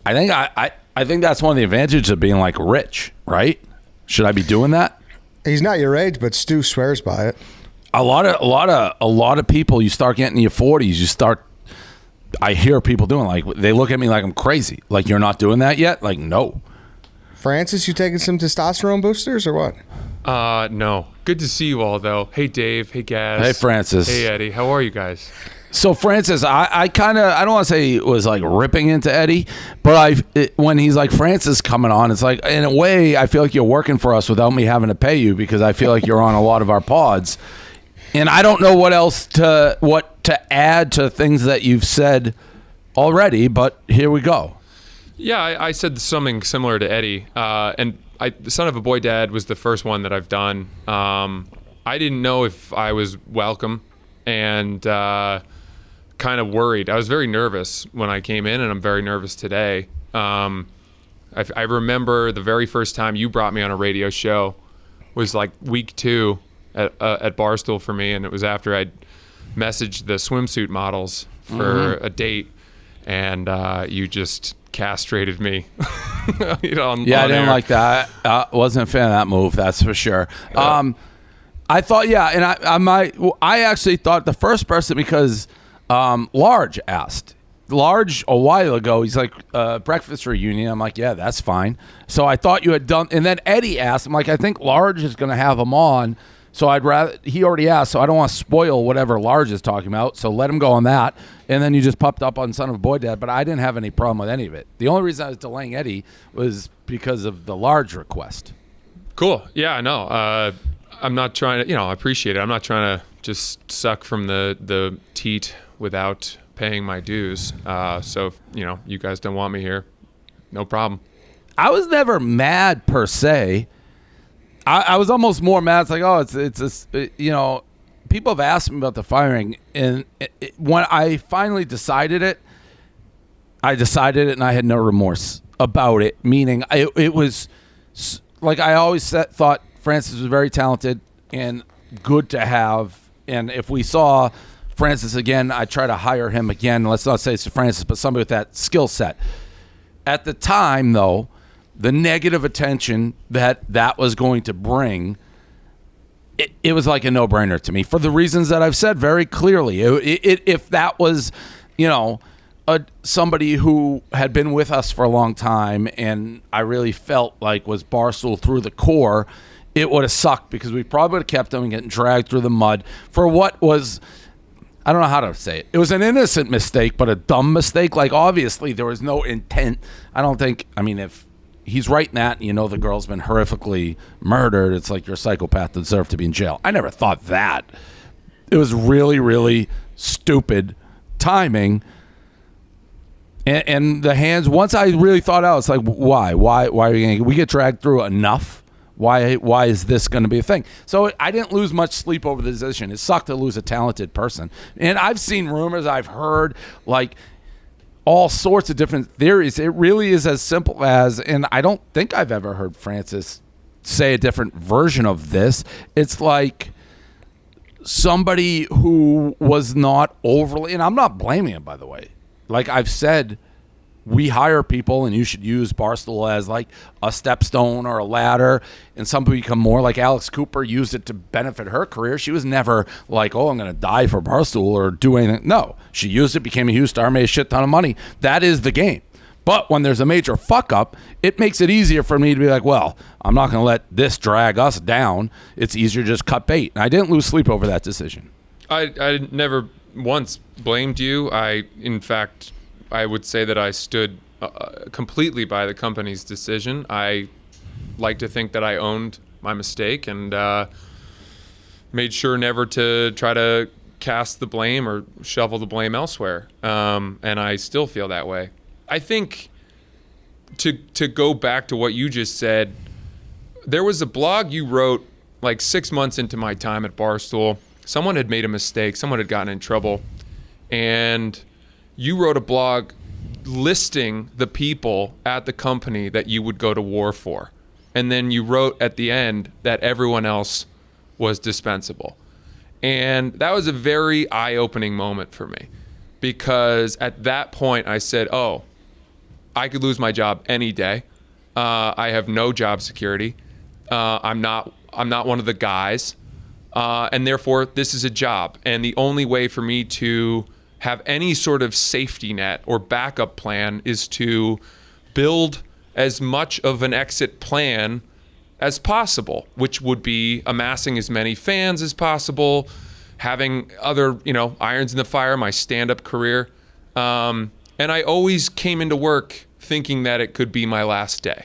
I think that's one of the advantages of being like rich, right? Should I be doing that? He's not your age, but Stu swears by it. A lot of people, you start getting in your 40s, I hear people doing, like, they look at me like I'm crazy. Like, you're not doing that yet? Like, no. Francis, you taking some testosterone boosters or what? No. Good to see you all, though. Hey, Dave. Hey, Gaz. Hey, Francis. Hey, Eddie. How are you guys? So, Francis, I don't want to say it was like ripping into Eddie, but when he's like, Francis coming on, it's like, in a way, I feel like you're working for us without me having to pay you, because I feel like you're on a lot of our pods. And I don't know what to add to things that you've said already, but here we go. Yeah, I said something similar to Eddie. And the Son of a Boy Dad was the first one that I've done. I didn't know if I was welcome, and kind of worried. I was very nervous when I came in, and I'm very nervous today. I remember the very first time you brought me on a radio show was like week 2 at Barstool for me, and it was after I'd messaged the swimsuit models for a date, and you just castrated me. I didn't like that. Wasn't a fan of that move, that's for sure. I thought, and I actually thought the first person, because Large asked. Large a while ago, he's like, breakfast reunion. I'm like, yeah, that's fine. So I thought you had done, and then Eddie asked. I'm like, I think Large is going to have him on. So he already asked, so I don't want to spoil whatever Large is talking about. So let him go on that. And then you just popped up on Son of a Boy Dad, but I didn't have any problem with any of it. The only reason I was delaying Eddie was because of the Large request. Cool. Yeah, no. I'm not trying to, I appreciate it. I'm not trying to just suck from the teat without paying my dues. So if, you guys don't want me here, no problem. I was never mad per se. I was almost more mad. It's like, people have asked me about the firing, and when I finally decided it, and I had no remorse about it. Meaning, it was like I always thought Francis was very talented and good to have. And if we saw Francis again, I'd try to hire him again. Let's not say it's Francis, but somebody with that skill set. At the time, though, the negative attention that was going to bring, it was like a no-brainer to me for the reasons that I've said very clearly. If that was, somebody who had been with us for a long time and I really felt like was Barstool through the core, it would have sucked, because we probably would have kept him getting dragged through the mud for what was, I don't know how to say it. It was an innocent mistake, but a dumb mistake. Like, obviously, there was no intent. If he's writing that, and the girl's been horrifically murdered, it's like you're a psychopath that deserves to be in jail. I never thought that. It was really, really stupid timing. And the hands, once I really thought out, it's like, why are we get dragged through enough? Why is this going to be a thing? So I didn't lose much sleep over the decision. It sucked to lose a talented person. And I've seen rumors, I've heard like all sorts of different theories. It really is as simple as, and I don't think I've ever heard Francis say a different version of this. It's like somebody who was not overly, and I'm not blaming him, by the way. Like I've said, we hire people, and you should use Barstool as like a stepstone or a ladder, and some people become more. Like Alex Cooper used it to benefit her career. She was never like, oh, I'm going to die for Barstool or do anything. No, she used it, became a huge star, made a shit ton of money. That is the game. But when there's a major fuck up, it makes it easier for me to be like, well, I'm not going to let this drag us down. It's easier to just cut bait. And I didn't lose sleep over that decision. I never once blamed you. In fact, I would say that I stood completely by the company's decision. I like to think that I owned my mistake and made sure never to try to cast the blame or shovel the blame elsewhere. And I still feel that way. I think to go back to what you just said, there was a blog you wrote like 6 months into my time at Barstool. Someone had made a mistake. Someone had gotten in trouble. And you wrote a blog listing the people at the company that you would go to war for. And then you wrote at the end that everyone else was dispensable. And that was a very eye-opening moment for me, because at that point I said, oh, I could lose my job any day. I have no job security. I'm not one of the guys. And therefore, this is a job. And the only way for me to have any sort of safety net or backup plan is to build as much of an exit plan as possible, which would be amassing as many fans as possible, having other, irons in the fire, my stand-up career. And I always came into work thinking that it could be my last day.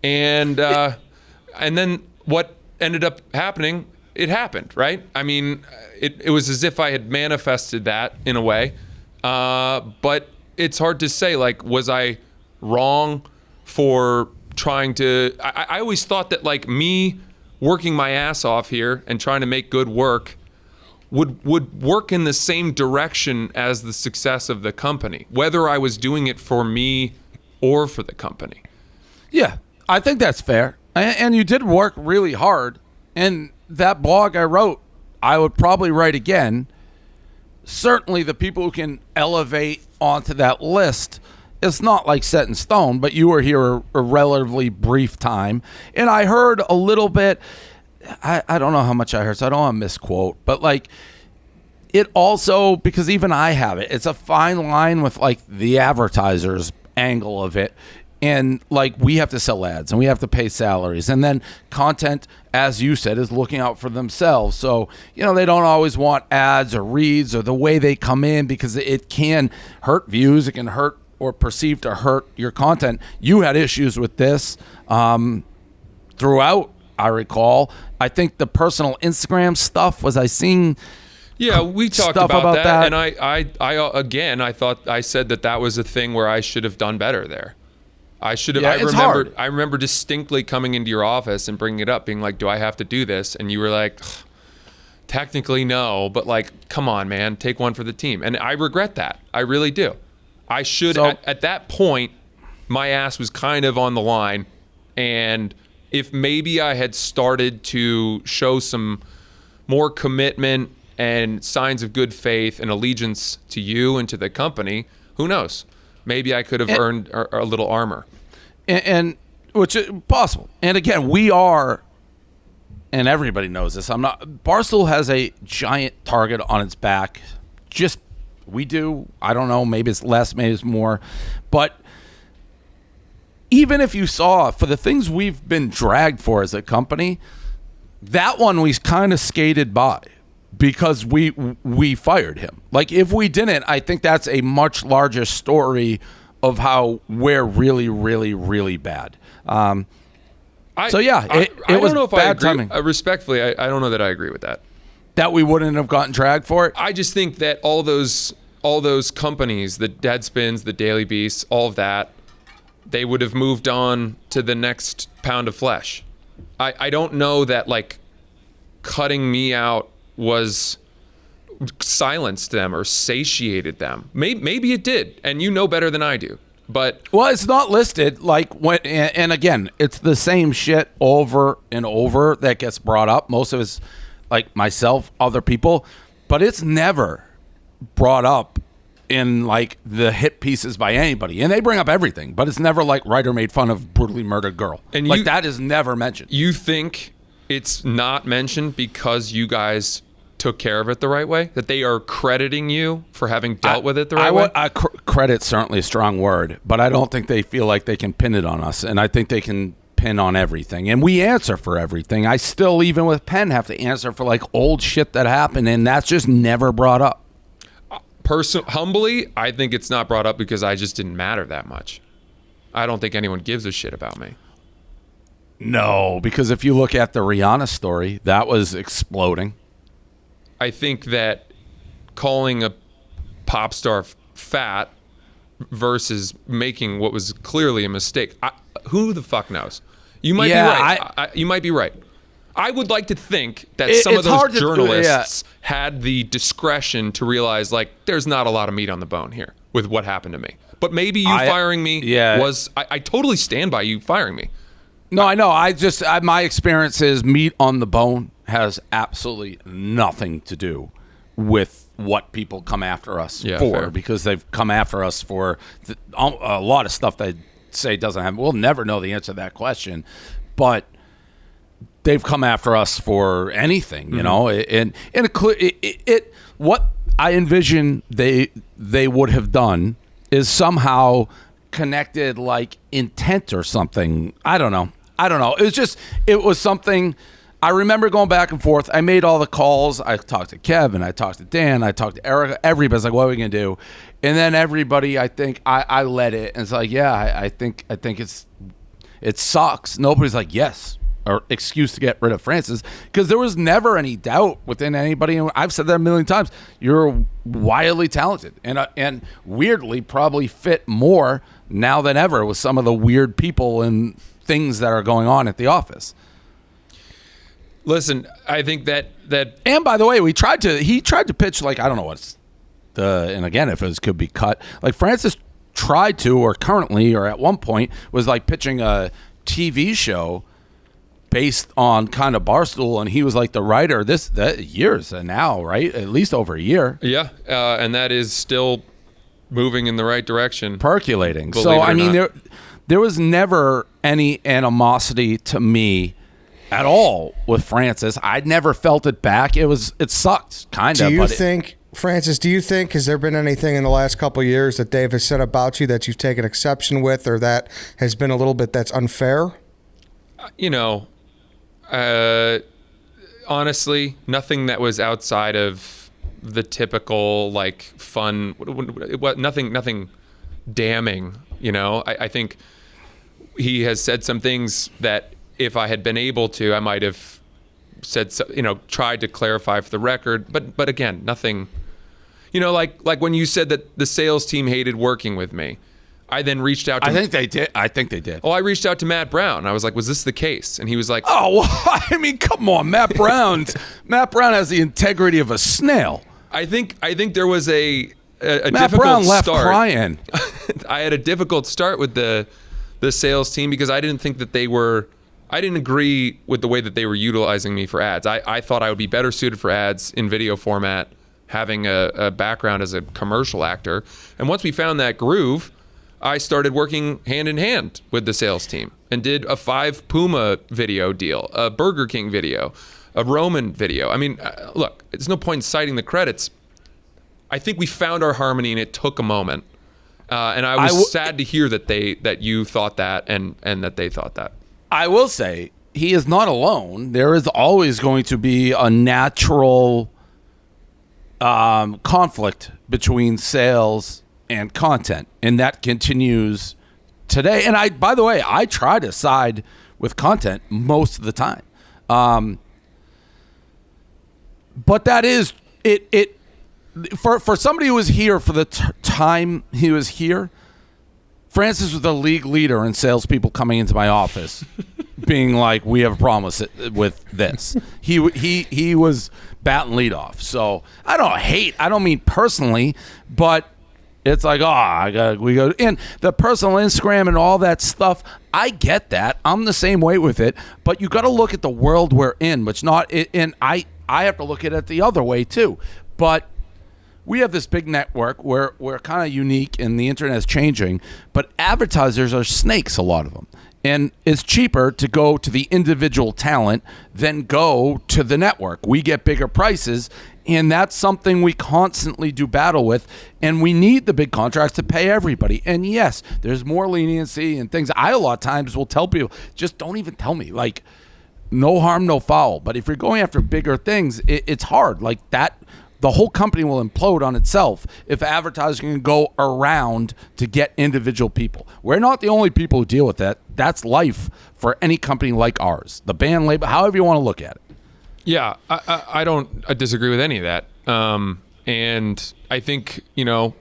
And then what ended up happening, it happened, right? I mean, it was as if I had manifested that in a way. But it's hard to say, like, was I wrong for trying to... I always thought that, like, me working my ass off here and trying to make good work would work in the same direction as the success of the company, whether I was doing it for me or for the company. Yeah, I think that's fair. And you did work really hard. And that blog I wrote, I would probably write again. Certainly the people who can elevate onto that list, it's not like set in stone, but you were here a relatively brief time. And I heard a little bit, I don't know how much I heard, so I don't want to misquote, but like it also, because even I have it, it's a fine line with like the advertisers angle of it. And like we have to sell ads and we have to pay salaries, and then content, as you said, is looking out for themselves. So, they don't always want ads or reads or the way they come in, because it can hurt views. It can hurt or perceive to hurt your content. You had issues with this throughout, I recall. I think the personal Instagram stuff, was I seeing... Yeah, we talked about that. And I thought I said that was a thing where I should have done better there. I should have. Yeah, I remember distinctly coming into your office and bringing it up, being like, "Do I have to do this?" And you were like, "Technically, no, but like, come on, man, take one for the team." And I regret that. I really do. I should. At that point, my ass was kind of on the line, and if maybe I had started to show some more commitment and signs of good faith and allegiance to you and to the company, who knows? Maybe I could have earned a little armor. And which is possible. And again, we are, and everybody knows this, Barstool has a giant target on its back. We do. I don't know. Maybe it's less, maybe it's more. But even if you saw, for the things we've been dragged for as a company, that one we kind of skated by, because we fired him. Like, if we didn't, I think that's a much larger story of how we're really, really, really bad. It was I don't know if bad I agree. timing. Respectfully, I don't know that I agree with that. That we wouldn't have gotten dragged for it? I just think that all those companies, the Deadspins, the Daily Beasts, all of that, they would have moved on to the next pound of flesh. I don't know that, like, cutting me out was silenced them or satiated them. Maybe it did, and you know better than I do. But it's not listed. Like, and again, it's the same shit over and over that gets brought up. Most of it's like myself, other people, but it's never brought up in like the hit pieces by anybody. And they bring up everything, but it's never like writer made fun of brutally murdered girl. And like that is never mentioned. You think it's not mentioned because you guys took care of it the right way? That they are crediting you for having dealt with it the right way? Credit's certainly a strong word, but I don't think they feel like they can pin it on us. And I think they can pin on everything. And we answer for everything. I still, even with Penn, have to answer for like old shit that happened, and that's just never brought up. Humbly, I think it's not brought up because I just didn't matter that much. I don't think anyone gives a shit about me. No, because if you look at the Rihanna story, that was exploding. I think that calling a pop star fat versus making what was clearly a mistake, who the fuck knows? You might be right. You might be right. I would like to think that some of those journalists had the discretion to realize, like, there's not a lot of meat on the bone here with what happened to me. But maybe you firing me was. I totally stand by you firing me. No, I know. My experience is meat on the bone has absolutely nothing to do with what people come after us for, fair. because they've come after us for a lot of stuff they say doesn't happen. We'll never know the answer to that question, but they've come after us for anything, you know. And what I envision they would have done is somehow connected, like intent or something. I don't know. It was something. I remember going back and forth. I made all the calls. I talked to Kevin. I talked to Dan. I talked to Erica. Everybody's like, what are we going to do? And then everybody, I think, I led it. And it's like, yeah, I think it sucks. Nobody's like, yes, or excuse to get rid of Francis. Because there was never any doubt within anybody. And I've said that a million times. You're wildly talented. And weirdly probably fit more now than ever with some of the weird people and things that are going on at the office. Listen, I think that and by the way, he tried to pitch, like, I don't know what's and again, if it could be cut, like Francis tried to, or currently, or at one point was like pitching a TV show based on kind of Barstool, and he was like the writer that years now, right? At least over a year. Yeah, and that is still moving in the right direction, percolating. So I mean, there was never any animosity to me at all with Francis. I'd never felt it back. It sucked, kind of. Do you think, Francis, has there been anything in the last couple of years that Dave has said about you that you've taken exception with, or that has been a little bit that's unfair? You know, honestly, nothing that was outside of the typical, like, fun, nothing damning, you know? I think he has said some things that if I had been able to, I might have said, tried to clarify for the record. But again, nothing, like when you said that the sales team hated working with me, I then reached out to... I think they did. Oh, I reached out to Matt Brown. I was like, was this the case? And he was like... Oh, well, I mean, come on. Matt Brown has the integrity of a snail. I think there was a Matt difficult Brown left start. crying. I had a difficult start with the sales team because I didn't think that I didn't agree with the way that they were utilizing me for ads. I thought I would be better suited for ads in video format, having a background as a commercial actor. And once we found that groove, I started working hand in hand with the sales team and did a 5 Puma video deal, a Burger King video, a Roman video. I mean, look, there's no point in citing the credits. I think we found our harmony, and it took a moment. And I was sad to hear that you thought that and that they thought that. I will say he is not alone. There is always going to be a natural conflict between sales and content, and that continues today. And by the way, I try to side with content most of the time. But that is it. For somebody who was here for the time he was here, Francis was the league leader in salespeople coming into my office, being like, "We have a problem with this." He was batting leadoff. So I don't mean personally, but it's like, we go in the personal Instagram and all that stuff. I get that. I'm the same way with it, but you got to look at the world we're in, which not. And I have to look at it the other way too, but. We have this big network where we're kind of unique and the internet is changing, but advertisers are snakes, a lot of them. And it's cheaper to go to the individual talent than go to the network. We get bigger prices, and that's something we constantly do battle with, and we need the big contracts to pay everybody. And yes, there's more leniency and things. I a lot of times will tell people, just don't even tell me. Like, no harm, no foul. But if you're going after bigger things, it's hard. Like that. The whole company will implode on itself if advertising can go around to get individual people. We're not the only people who deal with that. That's life for any company like ours. The band label, however you want to look at it. Yeah, I disagree with any of that. And I think,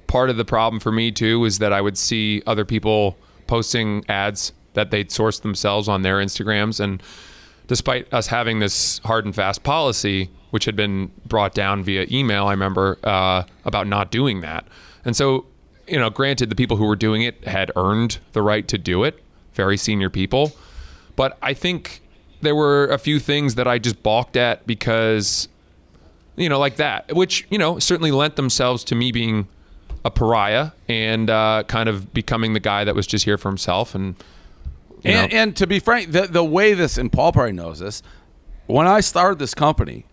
part of the problem for me too is that I would see other people posting ads that they'd sourced themselves on their Instagrams. And despite us having this hard and fast policy, which had been brought down via email, I remember, about not doing that. And so granted, the people who were doing it had earned the right to do it, very senior people. But I think there were a few things that I just balked at because, like that, which, certainly lent themselves to me being a pariah and kind of becoming the guy that was just here for himself. And to be frank, the way this, and Paul probably knows this, when I started this company,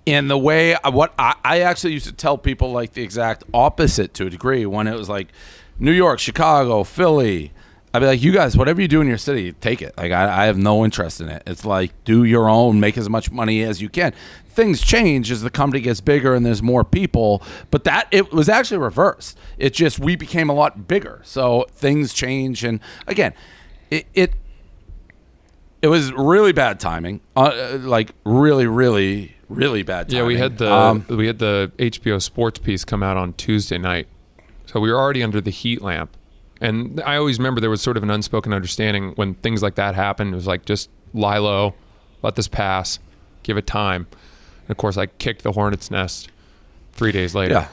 and the way what I actually used to tell people like the exact opposite to a degree when it was like New York, Chicago, Philly, I'd be like, you guys, whatever you do in your city, take it. Like I have no interest in it. It's like, do your own, make as much money as you can. Things change as the company gets bigger and there's more people, but it was actually reversed. It just, we became a lot bigger. So things change. And again, it was really bad timing, like really, really, really bad timing. Yeah, we had the HBO Sports piece come out on Tuesday night, so we were already under the heat lamp. And I always remember there was sort of an unspoken understanding when things like that happened. It was like, just lie low, let this pass, give it time. And of course, I kicked the hornet's nest 3 days later. Yeah.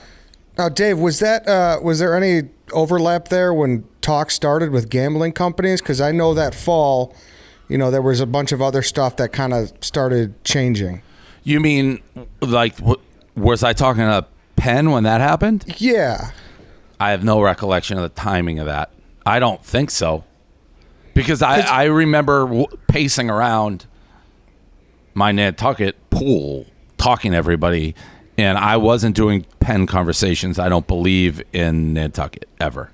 Now, Dave, was there any overlap there when talk started with gambling companies? Because I know that fall, there was a bunch of other stuff that kind of started changing. You mean, like, was I talking to Penn when that happened? Yeah. I have no recollection of the timing of that. I don't think so. Because I remember pacing around my Nantucket pool, talking to everybody, and I wasn't doing Penn conversations. I don't believe in Nantucket, ever.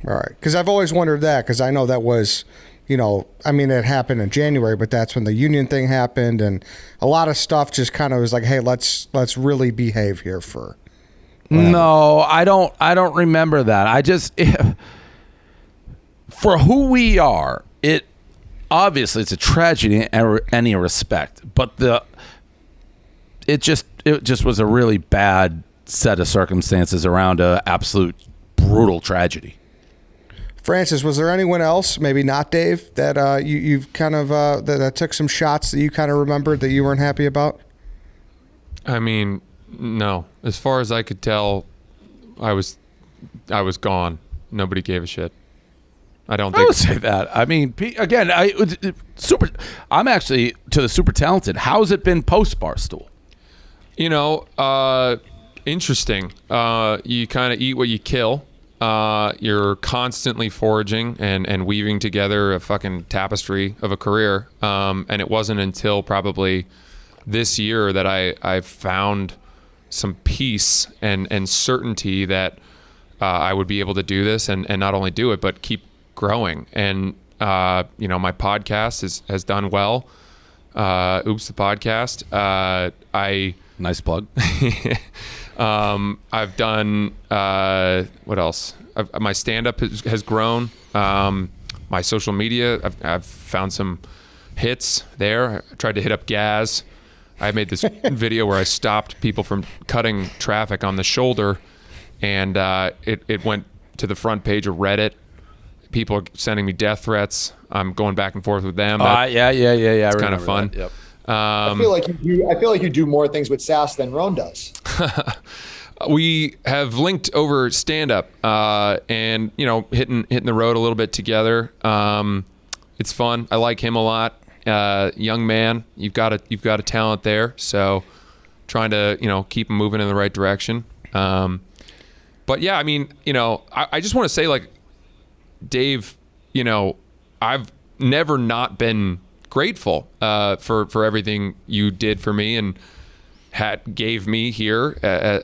All right. Because I've always wondered that, because I know that was... it happened in January, but that's when the union thing happened, and a lot of stuff just kind of was like, hey, let's really behave here for. Whatever. No, I don't remember that. I just, for who we are, obviously it's a tragedy in any respect, but it just was a really bad set of circumstances around a absolute brutal tragedy. Francis, was there anyone else, maybe not Dave, that you've kind of that took some shots that you kind of remembered that you weren't happy about? I mean, no. As far as I could tell, I was gone. Nobody gave a shit. I would say that. I mean, again, I'm actually to the super talented. How's it been post Barstool? Interesting. You kind of eat what you kill. You're constantly foraging and weaving together a fucking tapestry of a career. And it wasn't until probably this year that I found some peace and certainty that I would be able to do this and not only do it, but keep growing. And, my podcast has done well. Oops, the podcast. Nice plug. I've done what else? My stand-up has grown. My social media, I've found some hits there. I tried to hit up Gaz. I made this video where I stopped people from cutting traffic on the shoulder, and it went to the front page of Reddit. People are sending me death threats. I'm going back and forth with them. Yeah. It's kind of fun. That. Yep. I feel like you do more things with Sass than Roan does. We have linked over stand-up and hitting the road a little bit together. It's fun. I like him a lot. Young man, you've got a talent there. So trying to keep him moving in the right direction. But yeah, I mean, I just want to say, like, Dave, I've never not been grateful for everything you did for me and gave me here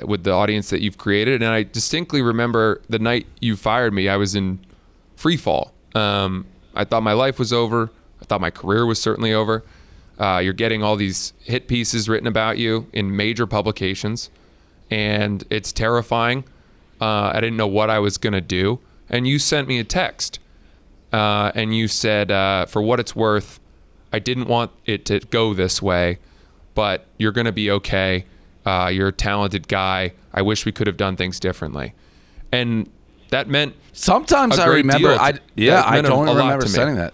with the audience that you've created. And I distinctly remember the night you fired me, I was in free fall. I thought my life was over. I thought my career was certainly over. You're getting all these hit pieces written about you in major publications, and it's terrifying. I didn't know what I was going to do. And you sent me a text, and you said, for what it's worth, I didn't want it to go this way, but you're going to be okay. You're a talented guy. I wish we could have done things differently. And that meant sometimes I remember. I don't remember sending that.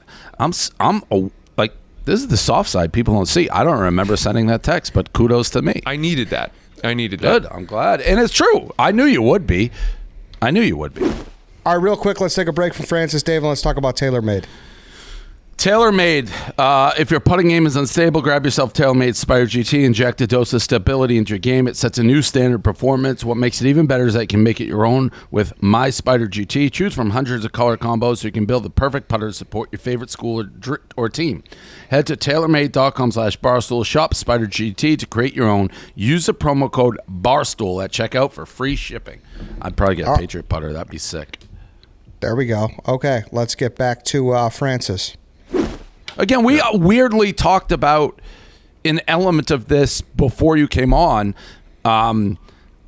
Like, this is the soft side people don't see. I don't remember sending that text, but kudos to me. I needed that. Good. I'm glad. And it's true. I knew you would be. I knew you would be. All right, real quick, let's take a break from Francis, Dave, and let's talk about TaylorMade. TaylorMade. If your putting game is unstable, grab yourself TaylorMade Spider GT. Inject a dose of stability into your game. It sets a new standard performance. What makes it even better is that you can make it your own with My Spider GT. Choose from hundreds of color combos so you can build the perfect putter to support your favorite school or team. Head to TaylorMade.com/Barstool. Shop Spider GT to create your own. Use the promo code Barstool at checkout for free shipping. I'd probably get a Patriot putter. That'd be sick. There we go. Okay, let's get back to Francis. Again, we weirdly talked about an element of this before you came on,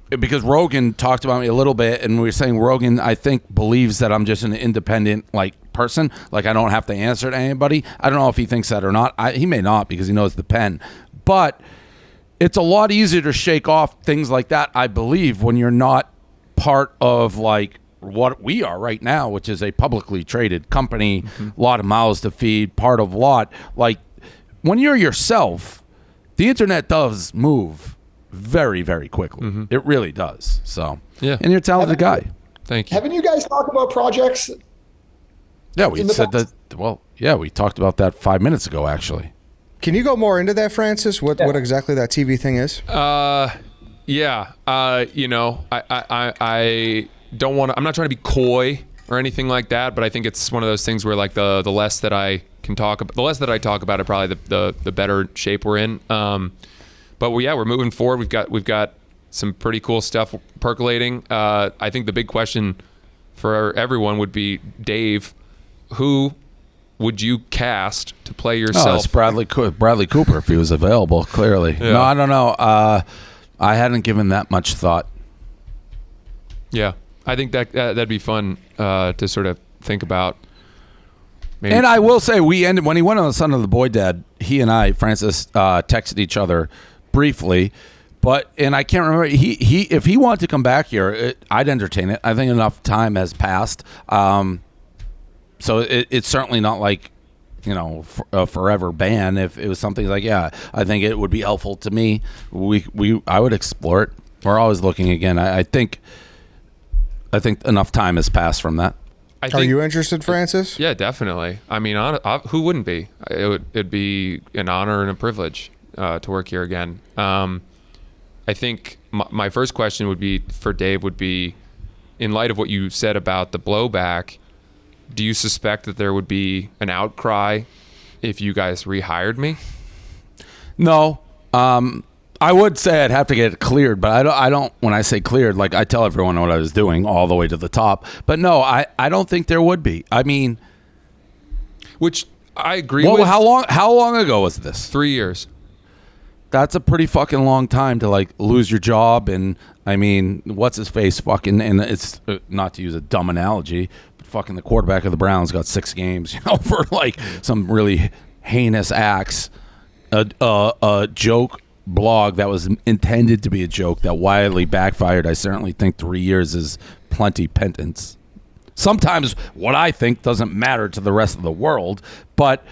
because Rogan talked about me a little bit, and we were saying Rogan, I think, believes that I'm just an independent person, like I don't have to answer to anybody. I don't know if he thinks that or not. He may not, because he knows the pen, but it's a lot easier to shake off things like that, I believe, when you're not part of what we are right now, which is a publicly traded company, a lot of mouths to feed, part of lot. Like, when you're yourself, the internet does move very, very quickly. It really does. So, yeah. And you're a talented guy. Thank you. Haven't you guys talked about projects? Yeah, we said that. Well, yeah, we talked about that 5 minutes ago, actually. Can you go more into that, Francis? What exactly that TV thing is? Yeah. I don't want to. I'm not trying to be coy or anything like that, but I think it's one of those things where the less that I can talk about, the less that I talk about it, probably the better shape we're in. But we're moving forward. We've got some pretty cool stuff percolating. I think the big question for everyone would be, Dave, who would you cast to play yourself? Oh, it's Bradley Cooper if he was available. Clearly, no, I don't know. I hadn't given that much thought. Yeah, I think that'd be fun to sort of think about. Maybe. And I will say, when he went on the Son of the Boy Dad, he and I, Francis, texted each other briefly, and I can't remember. If he wanted to come back here, I'd entertain it. I think enough time has passed, so it's certainly not like a forever ban. If it was something like, I think it would be helpful to me. I would explore it. We're always looking again. I think enough time has passed from that. Are you interested, Francis? Yeah, definitely. I mean, who wouldn't be? It'd be an honor and a privilege to work here again. I think my first question would be for Dave would be, in light of what you said about the blowback, do you suspect that there would be an outcry if you guys rehired me? No. I would say I'd have to get it cleared, but I don't. When I say cleared, I tell everyone what I was doing all the way to the top. But no, I don't think there would be. I mean, which I agree with. How long ago was this? 3 years. That's a pretty fucking long time to lose your job. And I mean, what's his face fucking, and it's not to use a dumb analogy, but fucking the quarterback of the Browns got 6 games, for some really heinous acts. A joke blog that was intended to be a joke that wildly backfired. I certainly think 3 years is plenty penance. Sometimes what I think doesn't matter to the rest of the world, but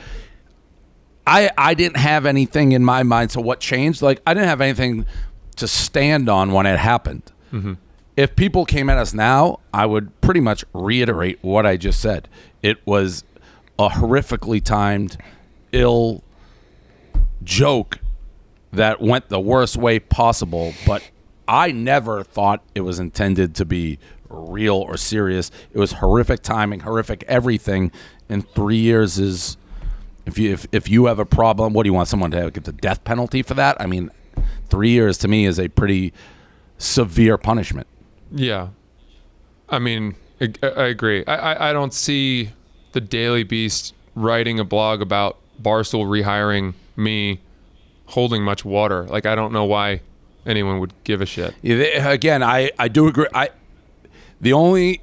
I didn't have anything in my mind. So what changed? I didn't have anything to stand on when it happened. Mm-hmm. If people came at us now, I would pretty much reiterate what I just said. It was a horrifically timed, ill joke that went the worst way possible, but I never thought it was intended to be real or serious. It was horrific timing, horrific everything, and 3 years is, if you have a problem, what do you want, someone to get the death penalty for that? I mean, 3 years to me is a pretty severe punishment. Yeah. I mean, I agree. I don't see the Daily Beast writing a blog about Barstool rehiring me holding much water. I don't know why anyone would give a shit. Yeah, again, I do agree. The only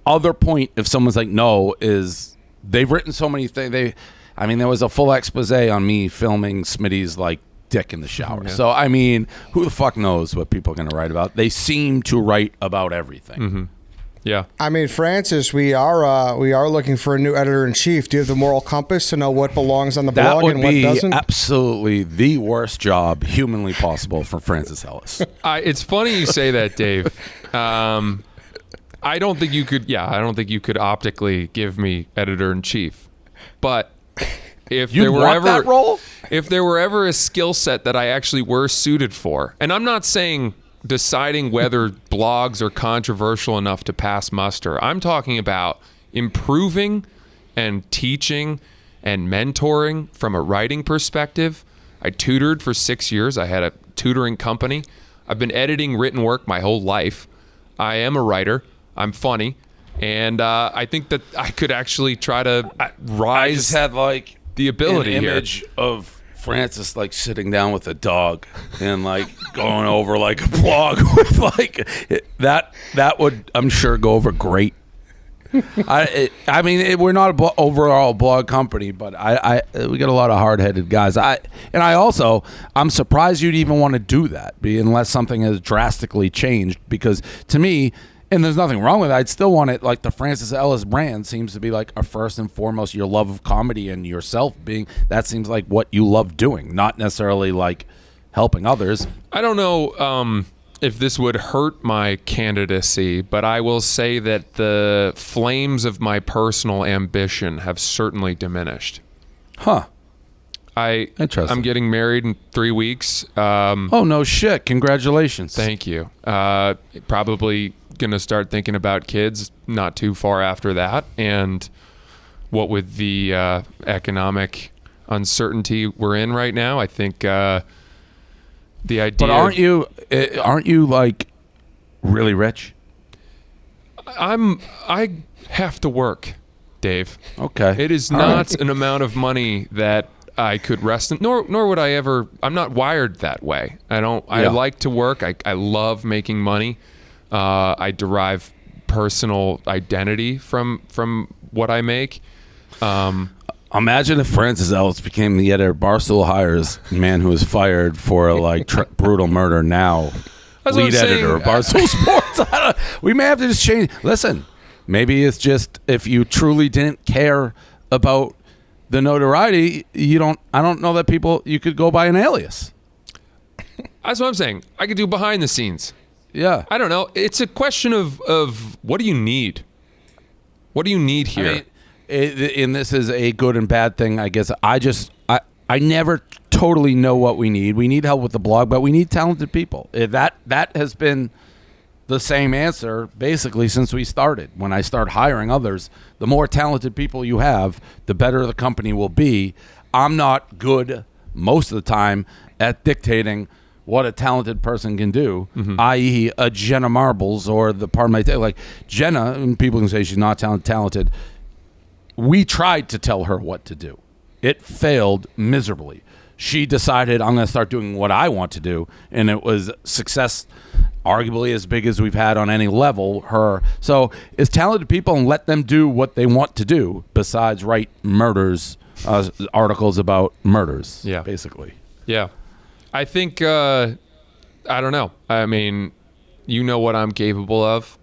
other point, if someone's no, is they've written so many things. There was a full expose on me filming Smitty's dick in the shower. Yeah. So I mean, who the fuck knows what people are going to write about? They seem to write about everything. Mm-hmm. Yeah. I mean, Francis, we are looking for a new editor-in-chief. Do you have the moral compass to know what belongs on the blog and what doesn't? That would be absolutely the worst job humanly possible for Francis Ellis. It's funny you say that, Dave. I don't think you could. Yeah, I don't think you could optically give me editor in chief. But if You'd there were want ever that role? if there were ever a skill set that I actually were suited for, and I'm not saying deciding whether blogs are controversial enough to pass muster. I'm talking about improving and teaching and mentoring from a writing perspective. I tutored for 6 years. I had a tutoring company. I've been editing written work my whole life. I am a writer. I'm funny. And I think that I could actually try to rise I just had like the ability an here. image of Francis like sitting down with a dog and like going over like a blog with like that would, I'm sure, go over great. I mean, we're not a overall blog company, but we got a lot of hard-headed guys. I'm surprised you'd even want to do that, unless something has drastically changed. Because to me, and there's nothing wrong with it, I'd still want it. Like the Francis Ellis brand seems to be like a first and foremost your love of comedy and yourself being. That seems like what you love doing, not necessarily like helping others. I don't know if this would hurt my candidacy, but I will say that the flames of my personal ambition have certainly diminished. Huh. Interesting. I'm getting married in 3 weeks. Oh, no shit. Congratulations. Thank you. Probably going to start thinking about kids not too far after that. And what with the economic uncertainty we're in right now, I think the idea. But aren't you like really rich? I have to work, Dave. Okay. It is not an amount of money that I could rest in, nor would I ever. I'm not wired that way. I like to work. I love making money. I derive personal identity from what I make. Imagine if Francis Ellis became the editor. Barstool hires man who was fired for like brutal murder now. That's lead what I'm editor of saying. Barstool Sports. We may have to just change. Listen, maybe it's just if you truly didn't care about the notoriety, I don't know that you could go by an alias. That's what I'm saying. I could do behind the scenes. Yeah. I don't know. It's a question of what do you need? What do you need here? I mean, and this is a good and bad thing, I guess. I never totally know what we need. We need help with the blog, but we need talented people. That has been the same answer basically since we started. When I start hiring others, the more talented people you have, the better the company will be. I'm not good most of the time at dictating what a talented person can do, i.e. a Jenna Marbles or like Jenna, and people can say she's not talented. We tried to tell her what to do. It failed miserably. She decided, I'm going to start doing what I want to do, and it was success arguably as big as we've had on any level. So it's talented people, and let them do what they want to do besides write murders, articles about murders, basically. Yeah. I think, I don't know. I mean, you know what I'm capable of.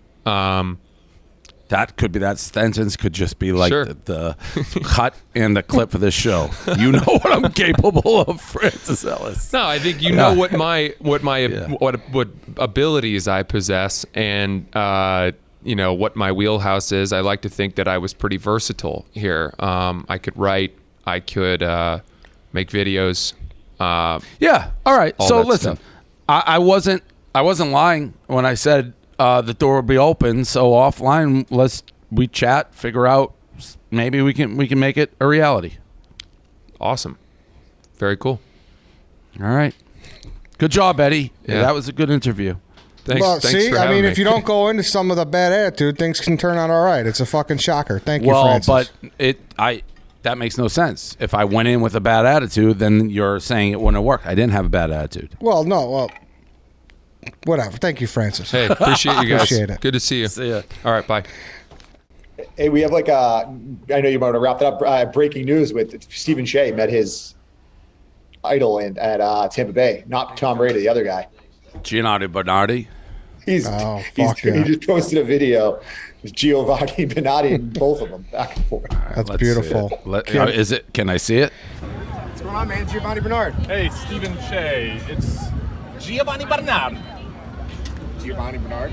That sentence could just be like Sure. the cut in the clip for this show. You know what I'm capable of, Francis Ellis. No, I think you know what abilities I possess, and what my wheelhouse is. I like to think that I was pretty versatile here. I could write. I could make videos. Yeah. All right. So listen, I wasn't lying when I said the door will be open. So offline, we chat, figure out maybe we can make it a reality. Awesome. Very cool. All right. Good job, Eddie. Yeah. That was a good interview. Thanks. Well, thanks see, for I having mean, me. if you don't go into some of the bad attitude, things can turn out all right. It's a fucking shocker. Thank you, Francis. But that makes no sense. If I went in with a bad attitude, then you're saying it wouldn't have worked. I didn't have a bad attitude. Well, no, whatever. Thank you, Francis. Hey, appreciate you guys. Appreciate it. Good to see you. See ya. All right, bye. Hey, we have I know you want to wrap it up. Breaking news with Stephen Shea met his idol at Tampa Bay, not Tom Brady, the other guy. Giannotti Bernardi. He just posted a video with Giovanni Benatti and both of them back and forth. That's beautiful. Is it? Can I see it? What's going on, man? Giovanni Bernard. Hey, Stephen Shea. It's Giovanni Bernard. Giovanni Bernard.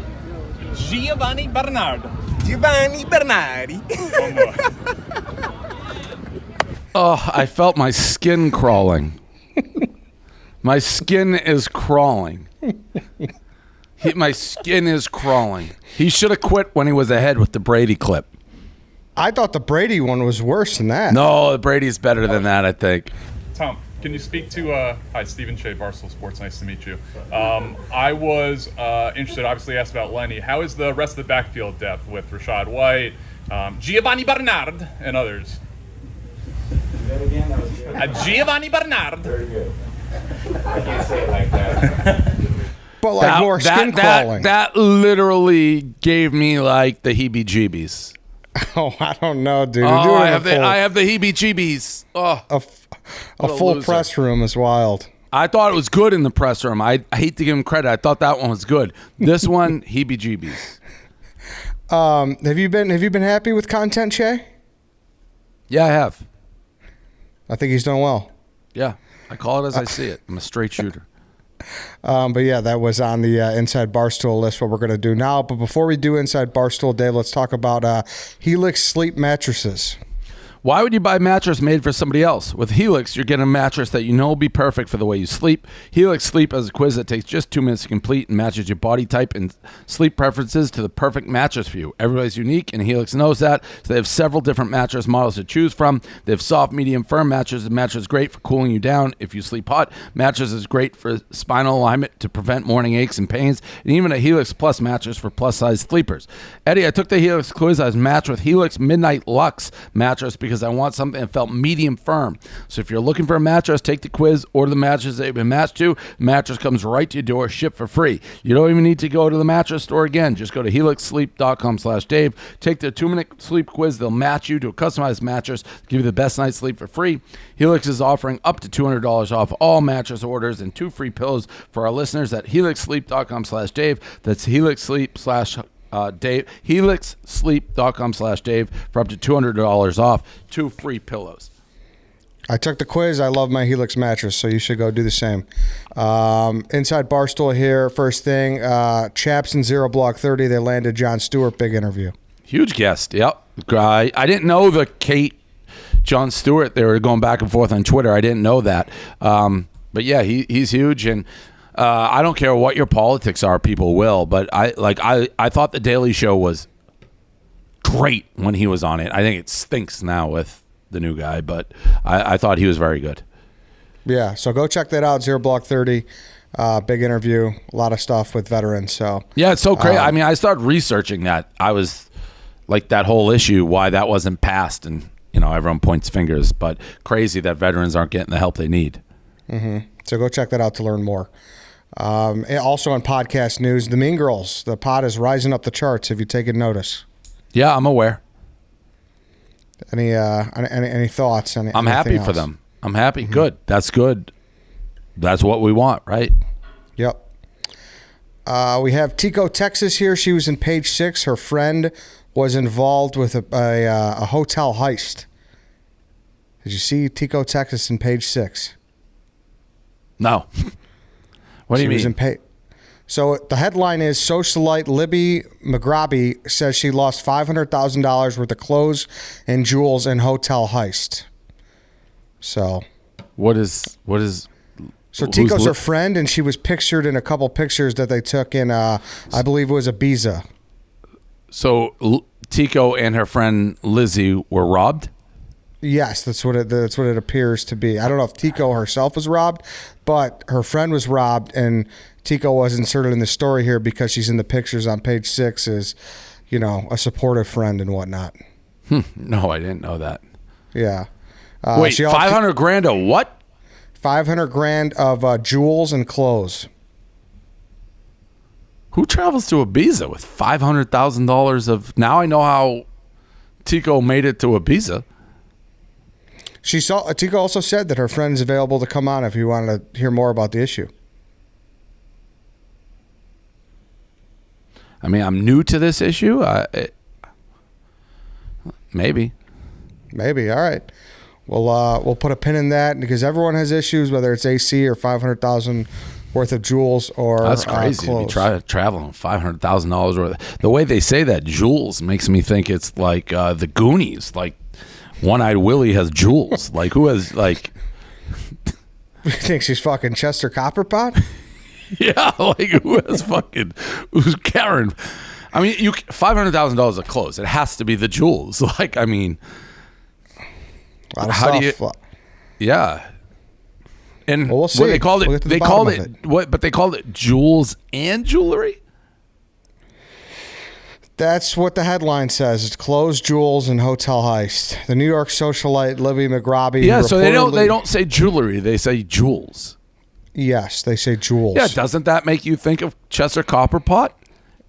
Giovanni Bernardo. Giovanni Bernardi. One more. Oh, I felt my skin crawling. My skin is crawling. My skin is crawling. He should have quit when he was ahead with the Brady clip. I thought the Brady one was worse than that. No, Brady's better than that, I think. Tom, can you speak to, hi, Stephen Shea, Barstool Sports, nice to meet you. I was interested, obviously asked about Lenny. How is the rest of the backfield depth with Rashad White, Giovanni Bernard, and others? Giovanni Bernard. Very good. I can't say it like that. But like more skin crawling. That literally gave me like the heebie-jeebies. Oh, I don't know, dude. Oh, I have the heebie-jeebies. Oh, a full press room is wild. I thought it was good in the press room. I hate to give him credit. I thought that one was good. This one, heebie-jeebies. Have you been happy with content, Shay? Yeah, I have. I think he's done well. Yeah, I call it as I see it. I'm a straight shooter. But yeah, that was on the Inside Barstool list, what we're going to do now. But before we do Inside Barstool, Dave, let's talk about Helix Sleep mattresses. Why would you buy a mattress made for somebody else? With Helix, you're getting a mattress that you know will be perfect for the way you sleep. Helix Sleep has a quiz that takes just 2 minutes to complete and matches your body type and sleep preferences to the perfect mattress for you. Everybody's unique, and Helix knows that, so they have several different mattress models to choose from. They have soft, medium, firm mattresses. The mattress is great for cooling you down if you sleep hot. Mattress is great for spinal alignment to prevent morning aches and pains, and even a Helix Plus mattress for plus-size sleepers. Eddie, I took the Helix quiz. I was matched with Helix Midnight Luxe mattress because I want something that felt medium firm. So if you're looking for a mattress, take the quiz, order the mattress that you've been matched to. The mattress comes right to your door, shipped for free. You don't even need to go to the mattress store again. Just go to helixsleep.com/Dave. Take the 2-minute sleep quiz. They'll match you to a customized mattress, give you the best night's sleep for free. Helix is offering up to $200 off all mattress orders and 2 free pillows for our listeners at helixsleep.com/Dave. That's helixsleep/Dave, helixsleep.com/Dave for up to $200 off, 2 free pillows. I took the quiz. I love my Helix mattress, so you should go do the same. Inside Barstool here. First thing, Chaps and Zero Block 30, they landed Jon Stewart. Big interview. Huge guest. Yep. I didn't know the Kate Jon Stewart. They were going back and forth on Twitter. I didn't know that. But yeah, he's huge, and I don't care what your politics are, people will. But I thought the Daily Show was great when he was on it. I think it stinks now with the new guy, but I thought he was very good. Yeah, so go check that out. Zero Block 30, big interview, a lot of stuff with veterans. So yeah, it's so crazy. I mean, I started researching that. I was like that whole issue, why that wasn't passed, and everyone points fingers, but crazy that veterans aren't getting the help they need. Mm-hmm. So go check that out to learn more. Also on podcast news, the Mean Girls, the pod is rising up the charts. Have you taken notice? Yeah, I'm aware. Any thoughts? I'm happy for them. I'm happy. Mm-hmm. Good. That's good. That's what we want, right? Yep. We have Tico, Texas here. She was in Page 6. Her friend was involved with a hotel heist. Did you see Tico, Texas in Page 6? No. What do you mean? So the headline is Socialite Libby McGraby says she lost $500,000 worth of clothes and jewels in hotel heist. So what is so Tico's her friend, and she was pictured in a couple pictures that they took in I believe it was Ibiza. So Tico and her friend Lizzie were robbed? Yes, that's what it appears to be. I don't know if Tico herself was robbed, but her friend was robbed, and Tico was inserted in the story here because she's in the pictures on Page 6 as, a supportive friend and whatnot. No, I didn't know that. Yeah. Wait, $500,000 of what? $500,000 of jewels and clothes. Who travels to Ibiza with $500,000 of? Now I know how Tico made it to Ibiza. Tico also said that her friend is available to come on if you wanted to hear more about the issue. I mean, I'm new to this issue. Maybe. All right. We'll put a pin in that because everyone has issues, whether it's AC or $500,000 worth of jewels or That's crazy to be clothes. traveling $500,000 worth. The way they say that, jewels, makes me think it's like the Goonies. Like, One-Eyed Willie has jewels. Like, who has, like... You think she's fucking Chester Copperpot? Yeah, like, who has fucking... Who's Karen? I mean, $500,000 of clothes. It has to be the jewels. Like, I mean... A lot of How do you... stuff. Yeah. And Well, we'll see. what they called it, We'll get to the they bottom called of it, it. what? But they called it jewels and jewelry. That's what the headline says. It's clothes, jewels, and hotel heist. The New York socialite Libby McRobbie. Yeah, so they reportedly- don't say jewelry, they say jewels. Yes, they say jewels. Yeah, doesn't that make you think of Chester Copperpot?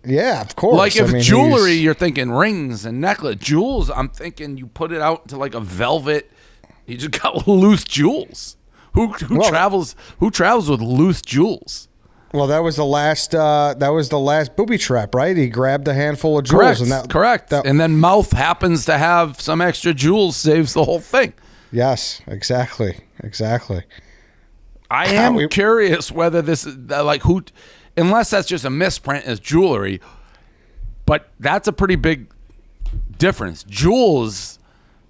Yeah, of course. Like, if I mean, jewelry, he's- you're thinking rings and necklace. Jewels, I'm thinking you put it out into like a velvet. You just got loose jewels. Who Well- travels with loose jewels? Well, that was the last. That was the last booby trap, right? He grabbed a handful of jewels, Correct. and that Correct. that- And then Mouth happens to have some extra jewels, saves the whole thing. yes, exactly. I am curious whether this is like who, unless that's just a misprint as jewelry, but that's a pretty big difference. Jewels,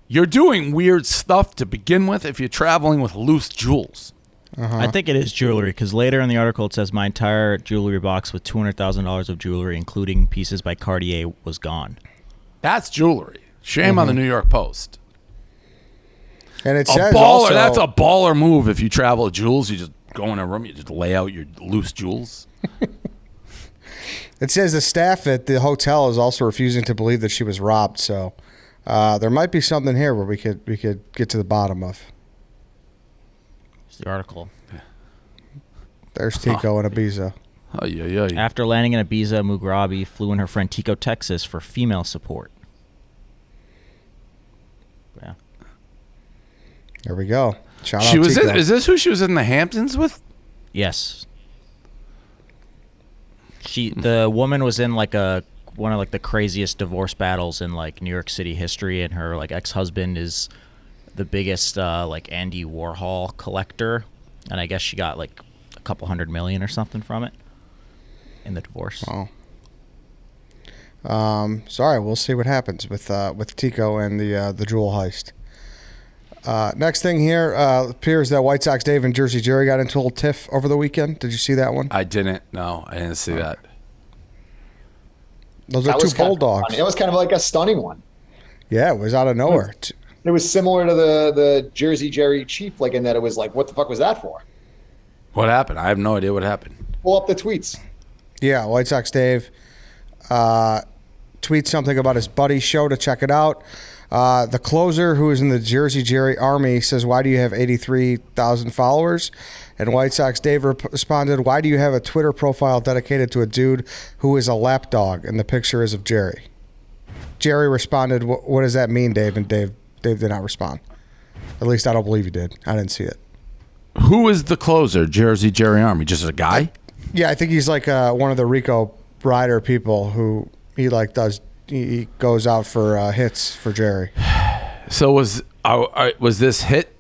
you're doing weird stuff to begin with if you're traveling with loose jewels. I think it is jewelry because later in the article it says my entire jewelry box with $200,000 of jewelry, including pieces by Cartier, was gone. That's jewelry. Shame on the New York Post. And it A says baller. also, That's a baller move. If you travel with jewels, you just go in a room, you just lay out your loose jewels. It says the staff at the hotel is also refusing to believe that she was robbed. So there might be something here where we could get to the bottom of. It's the article. There's Tico and Ibiza. Oh yeah. After landing in Ibiza, Mugrabi flew in her friend Tico, Texas for female support. Yeah. There we go. Shout She out was. Tico. Is this who she was in the Hamptons with? Yes. The woman was in like one of like the craziest divorce battles in like New York City history, and her like ex-husband is the biggest like Andy Warhol collector, and I guess she got like a couple $100 million or something from it in the divorce. Sorry, we'll see what happens with Tico and the jewel heist. Next thing here, appears that White Sox Dave and Jersey Jerry got into a little tiff over the weekend. Did you see that one? I didn't. No, I didn't see that. Those are That two was kind of bulldogs. funny. It was kind of like a stunning one. Yeah, it was out of nowhere. It was similar to the Jersey Jerry Chief, like in that it was like, what the fuck was that for? What happened? I have no idea what happened. Pull up the tweets. Yeah, White Sox Dave tweets something about his buddy's show to check it out. The closer, who is in the Jersey Jerry Army, says, "Why do you have 83,000 followers?" And White Sox Dave responded, "Why do you have a Twitter profile dedicated to a dude who is a lapdog?" And the picture is of Jerry. Jerry responded, "What does that mean, Dave?" And Dave did not respond. At least I don't believe he did. I didn't see it. Who is the closer? Jersey Jerry Army, just a guy? Yeah, I think he's like one of the Rico Ryder people who he like does. He goes out for hits for Jerry. So was this hit?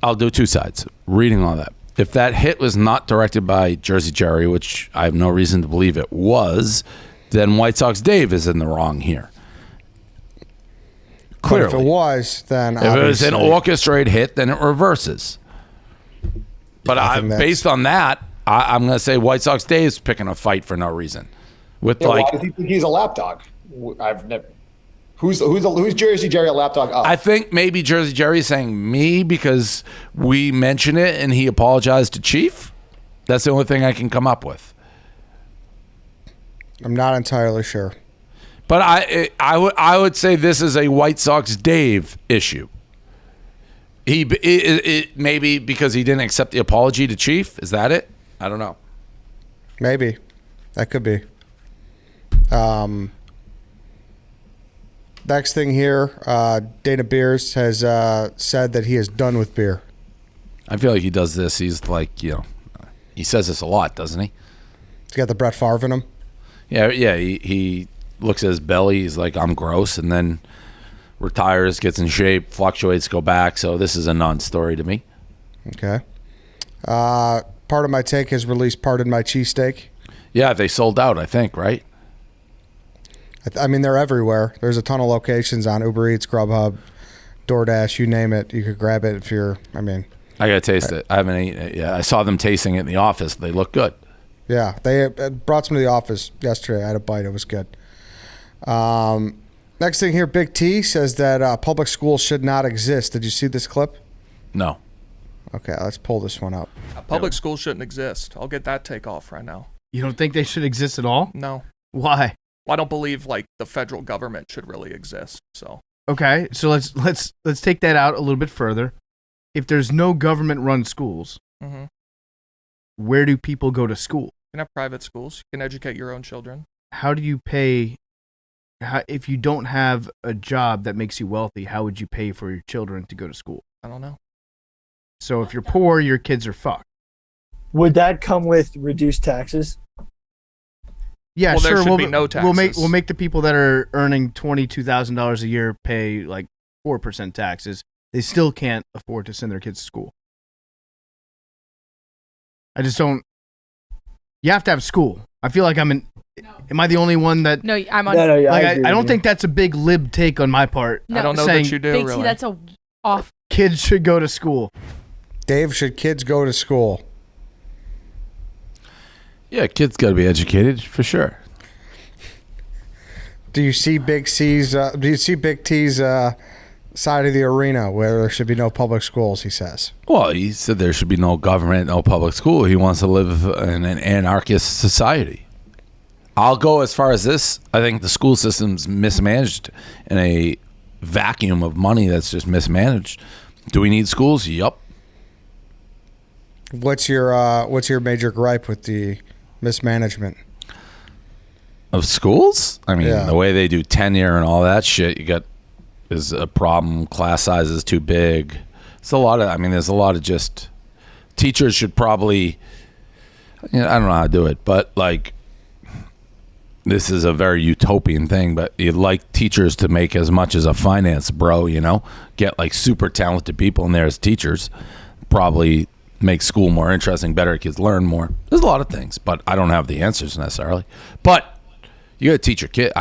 I'll do two sides. Reading all that. If that hit was not directed by Jersey Jerry, which I have no reason to believe it was, then White Sox Dave is in the wrong here. Clearly. But if it was, then If it was an obviously- orchestrated hit, then it reverses. But think that's- based on that, I'm going to say White Sox Dave's picking a fight for no reason. With Yeah, like, why does he think he's a lapdog? I've never. Who's Jersey Jerry a lapdog of? I think maybe Jersey Jerry is saying me because we mentioned it and he apologized to Chief. That's the only thing I can come up with. I'm not entirely sure. But I would say this is a White Sox Dave issue. It maybe because he didn't accept the apology to Chief. Is that it? I don't know. Maybe that could be. Next thing here, Dana Beers has said that he is done with beer. I feel like he does this. He's like, he says this a lot, doesn't he? He's got the Brett Favre in him. Yeah. He looks at his belly. He's like, I'm gross, and then retires, gets in shape, fluctuates, go back. So this is a non-story to me. Okay. Part of My Take has released Pardon My Cheesesteak. Yeah, they sold out, I think, right? I mean, they're everywhere. There's a ton of locations on Uber Eats, Grubhub, DoorDash, you name it. You could grab it if you're, I mean. I got to taste it. I haven't eaten it yet. I saw them tasting it in the office. They look good. Yeah, they brought some to the office yesterday. I had a bite. It was good. Next thing here, Big T says that public schools should not exist. Did you see this clip? No. Okay, let's pull this one up. Public schools shouldn't exist. I'll get that take off right now. You don't think they should exist at all? No. Why? Well, I don't believe like the federal government should really exist. So. Okay, so let's take that out a little bit further. If there's no government-run schools, where do people go to school? You can have private schools. You can educate your own children. How do you pay? If you don't have a job that makes you wealthy, how would you pay for your children to go to school? I don't know. So if you're poor, your kids are fucked. Would that come with reduced taxes? Yeah, well, sure. There should be no taxes. We'll make the people that are earning $22,000 a year pay like 4% taxes. They still can't afford to send their kids to school. I just don't. You have to have school. I feel like am I the only one that? No, I'm on. No, yeah, like I don't think that's a big lib take on my part. No. I don't know saying, that you do. Big really. T, that's a off. Kids should go to school. Dave, should kids go to school? Yeah, kids got to be educated for sure. Do you see Big C's? Do you see Big T's side of the arena where there should be no public schools? He says. Well, he said there should be no government, no public school. He wants to live in an anarchist society. I'll go as far as this. I think the school system's mismanaged in a vacuum of money that's just mismanaged. Do we need schools? Yup. What's your major gripe with the mismanagement of schools? I mean, Yeah. the way they do tenure and all that shit, is a problem. Class size is too big. It's a lot of. I mean, there's a lot of just teachers should probably. I don't know how to do it, but like, this is a very utopian thing. But you'd like teachers to make as much as a finance bro. Get like super talented people in there as teachers. Probably make school more interesting, better kids learn more. There's a lot of things, but I don't have the answers necessarily. But you got to teach your kid.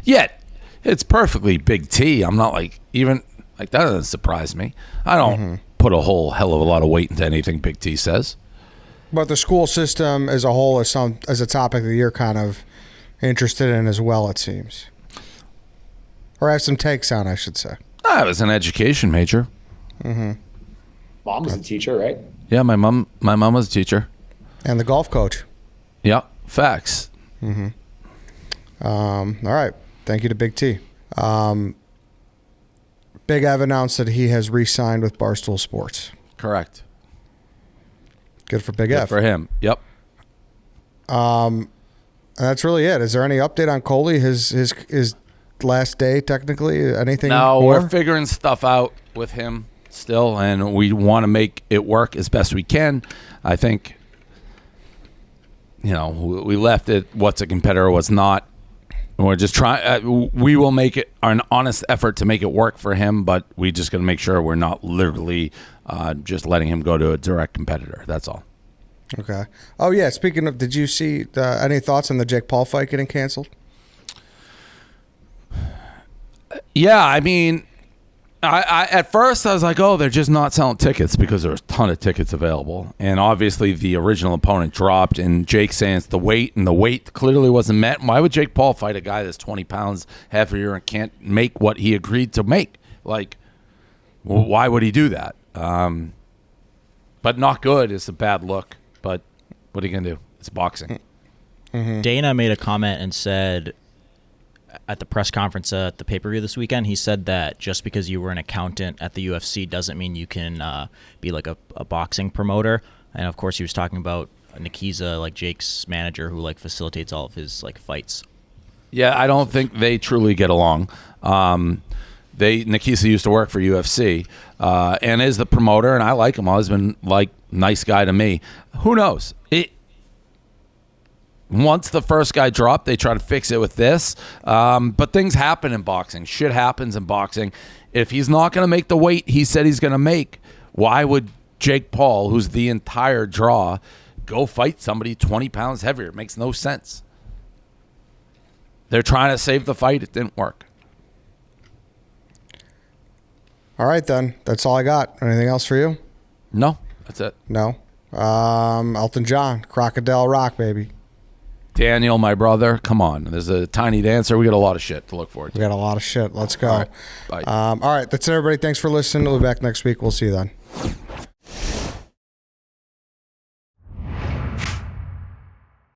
Yet it's perfectly Big T. I'm not like even like that doesn't surprise me. I don't put a whole hell of a lot of weight into anything Big T says. But the school system as a whole is as a topic that you're kind of interested in as well, it seems, or have some takes on, I should say. I was an education major. Mom was a teacher, right? Yeah, my mom was a teacher. And the golf coach. Yeah, facts. All right. Thank you to Big T. Big Ev announced that he has re-signed with Barstool Sports. Correct. Good for Big Good Ev. for him. Yep. And that's really it. Is there any update on Coley? His last day, technically? Anything? No, more? we're figuring stuff out with him still, and we want to make it work as best we can. I think, we left it what's a competitor, what's not. And we're just trying. We will make it an honest effort to make it work for him, but we just got to make sure we're not literally just letting him go to a direct competitor. That's all. Okay. Oh, yeah. Speaking of, did you see any thoughts on the Jake Paul fight getting canceled? Yeah, I mean, I at first I was like, oh, they're just not selling tickets because there was a ton of tickets available. And obviously the original opponent dropped, and Jake saying it's the weight, and the weight clearly wasn't met. Why would Jake Paul fight a guy that's 20 pounds half a year and can't make what he agreed to make? Like, well, why would he do that? But not good. It's a bad look. But what are you going to do? It's boxing. Dana made a comment and said at the press conference at the pay-per-view this weekend, he said that just because you were an accountant at the UFC doesn't mean you can be like a boxing promoter. And of course he was talking about Nikiza, like Jake's manager, who like facilitates all of his like fights. Yeah, I don't think they truly get along. Nikiza used to work for UFC and is the promoter, and I like him. Always been like nice guy to me. Who knows? Once the first guy dropped, they try to fix it with this. But things happen in boxing. Shit happens in boxing. If he's not going to make the weight he said he's going to make, why would Jake Paul, who's the entire draw, go fight somebody 20 pounds heavier. It makes no sense. They're trying to save the fight. It didn't work. All right, then. That's all I got. Anything else for you? No, that's it. No. Elton John, Crocodile Rock, baby. Daniel, my brother, come on. There's a Tiny Dancer. We got a lot of shit to look forward to. We got a lot of shit. Let's go. All right. Bye. All right. That's it, everybody. Thanks for listening. We'll be back next week. We'll see you then.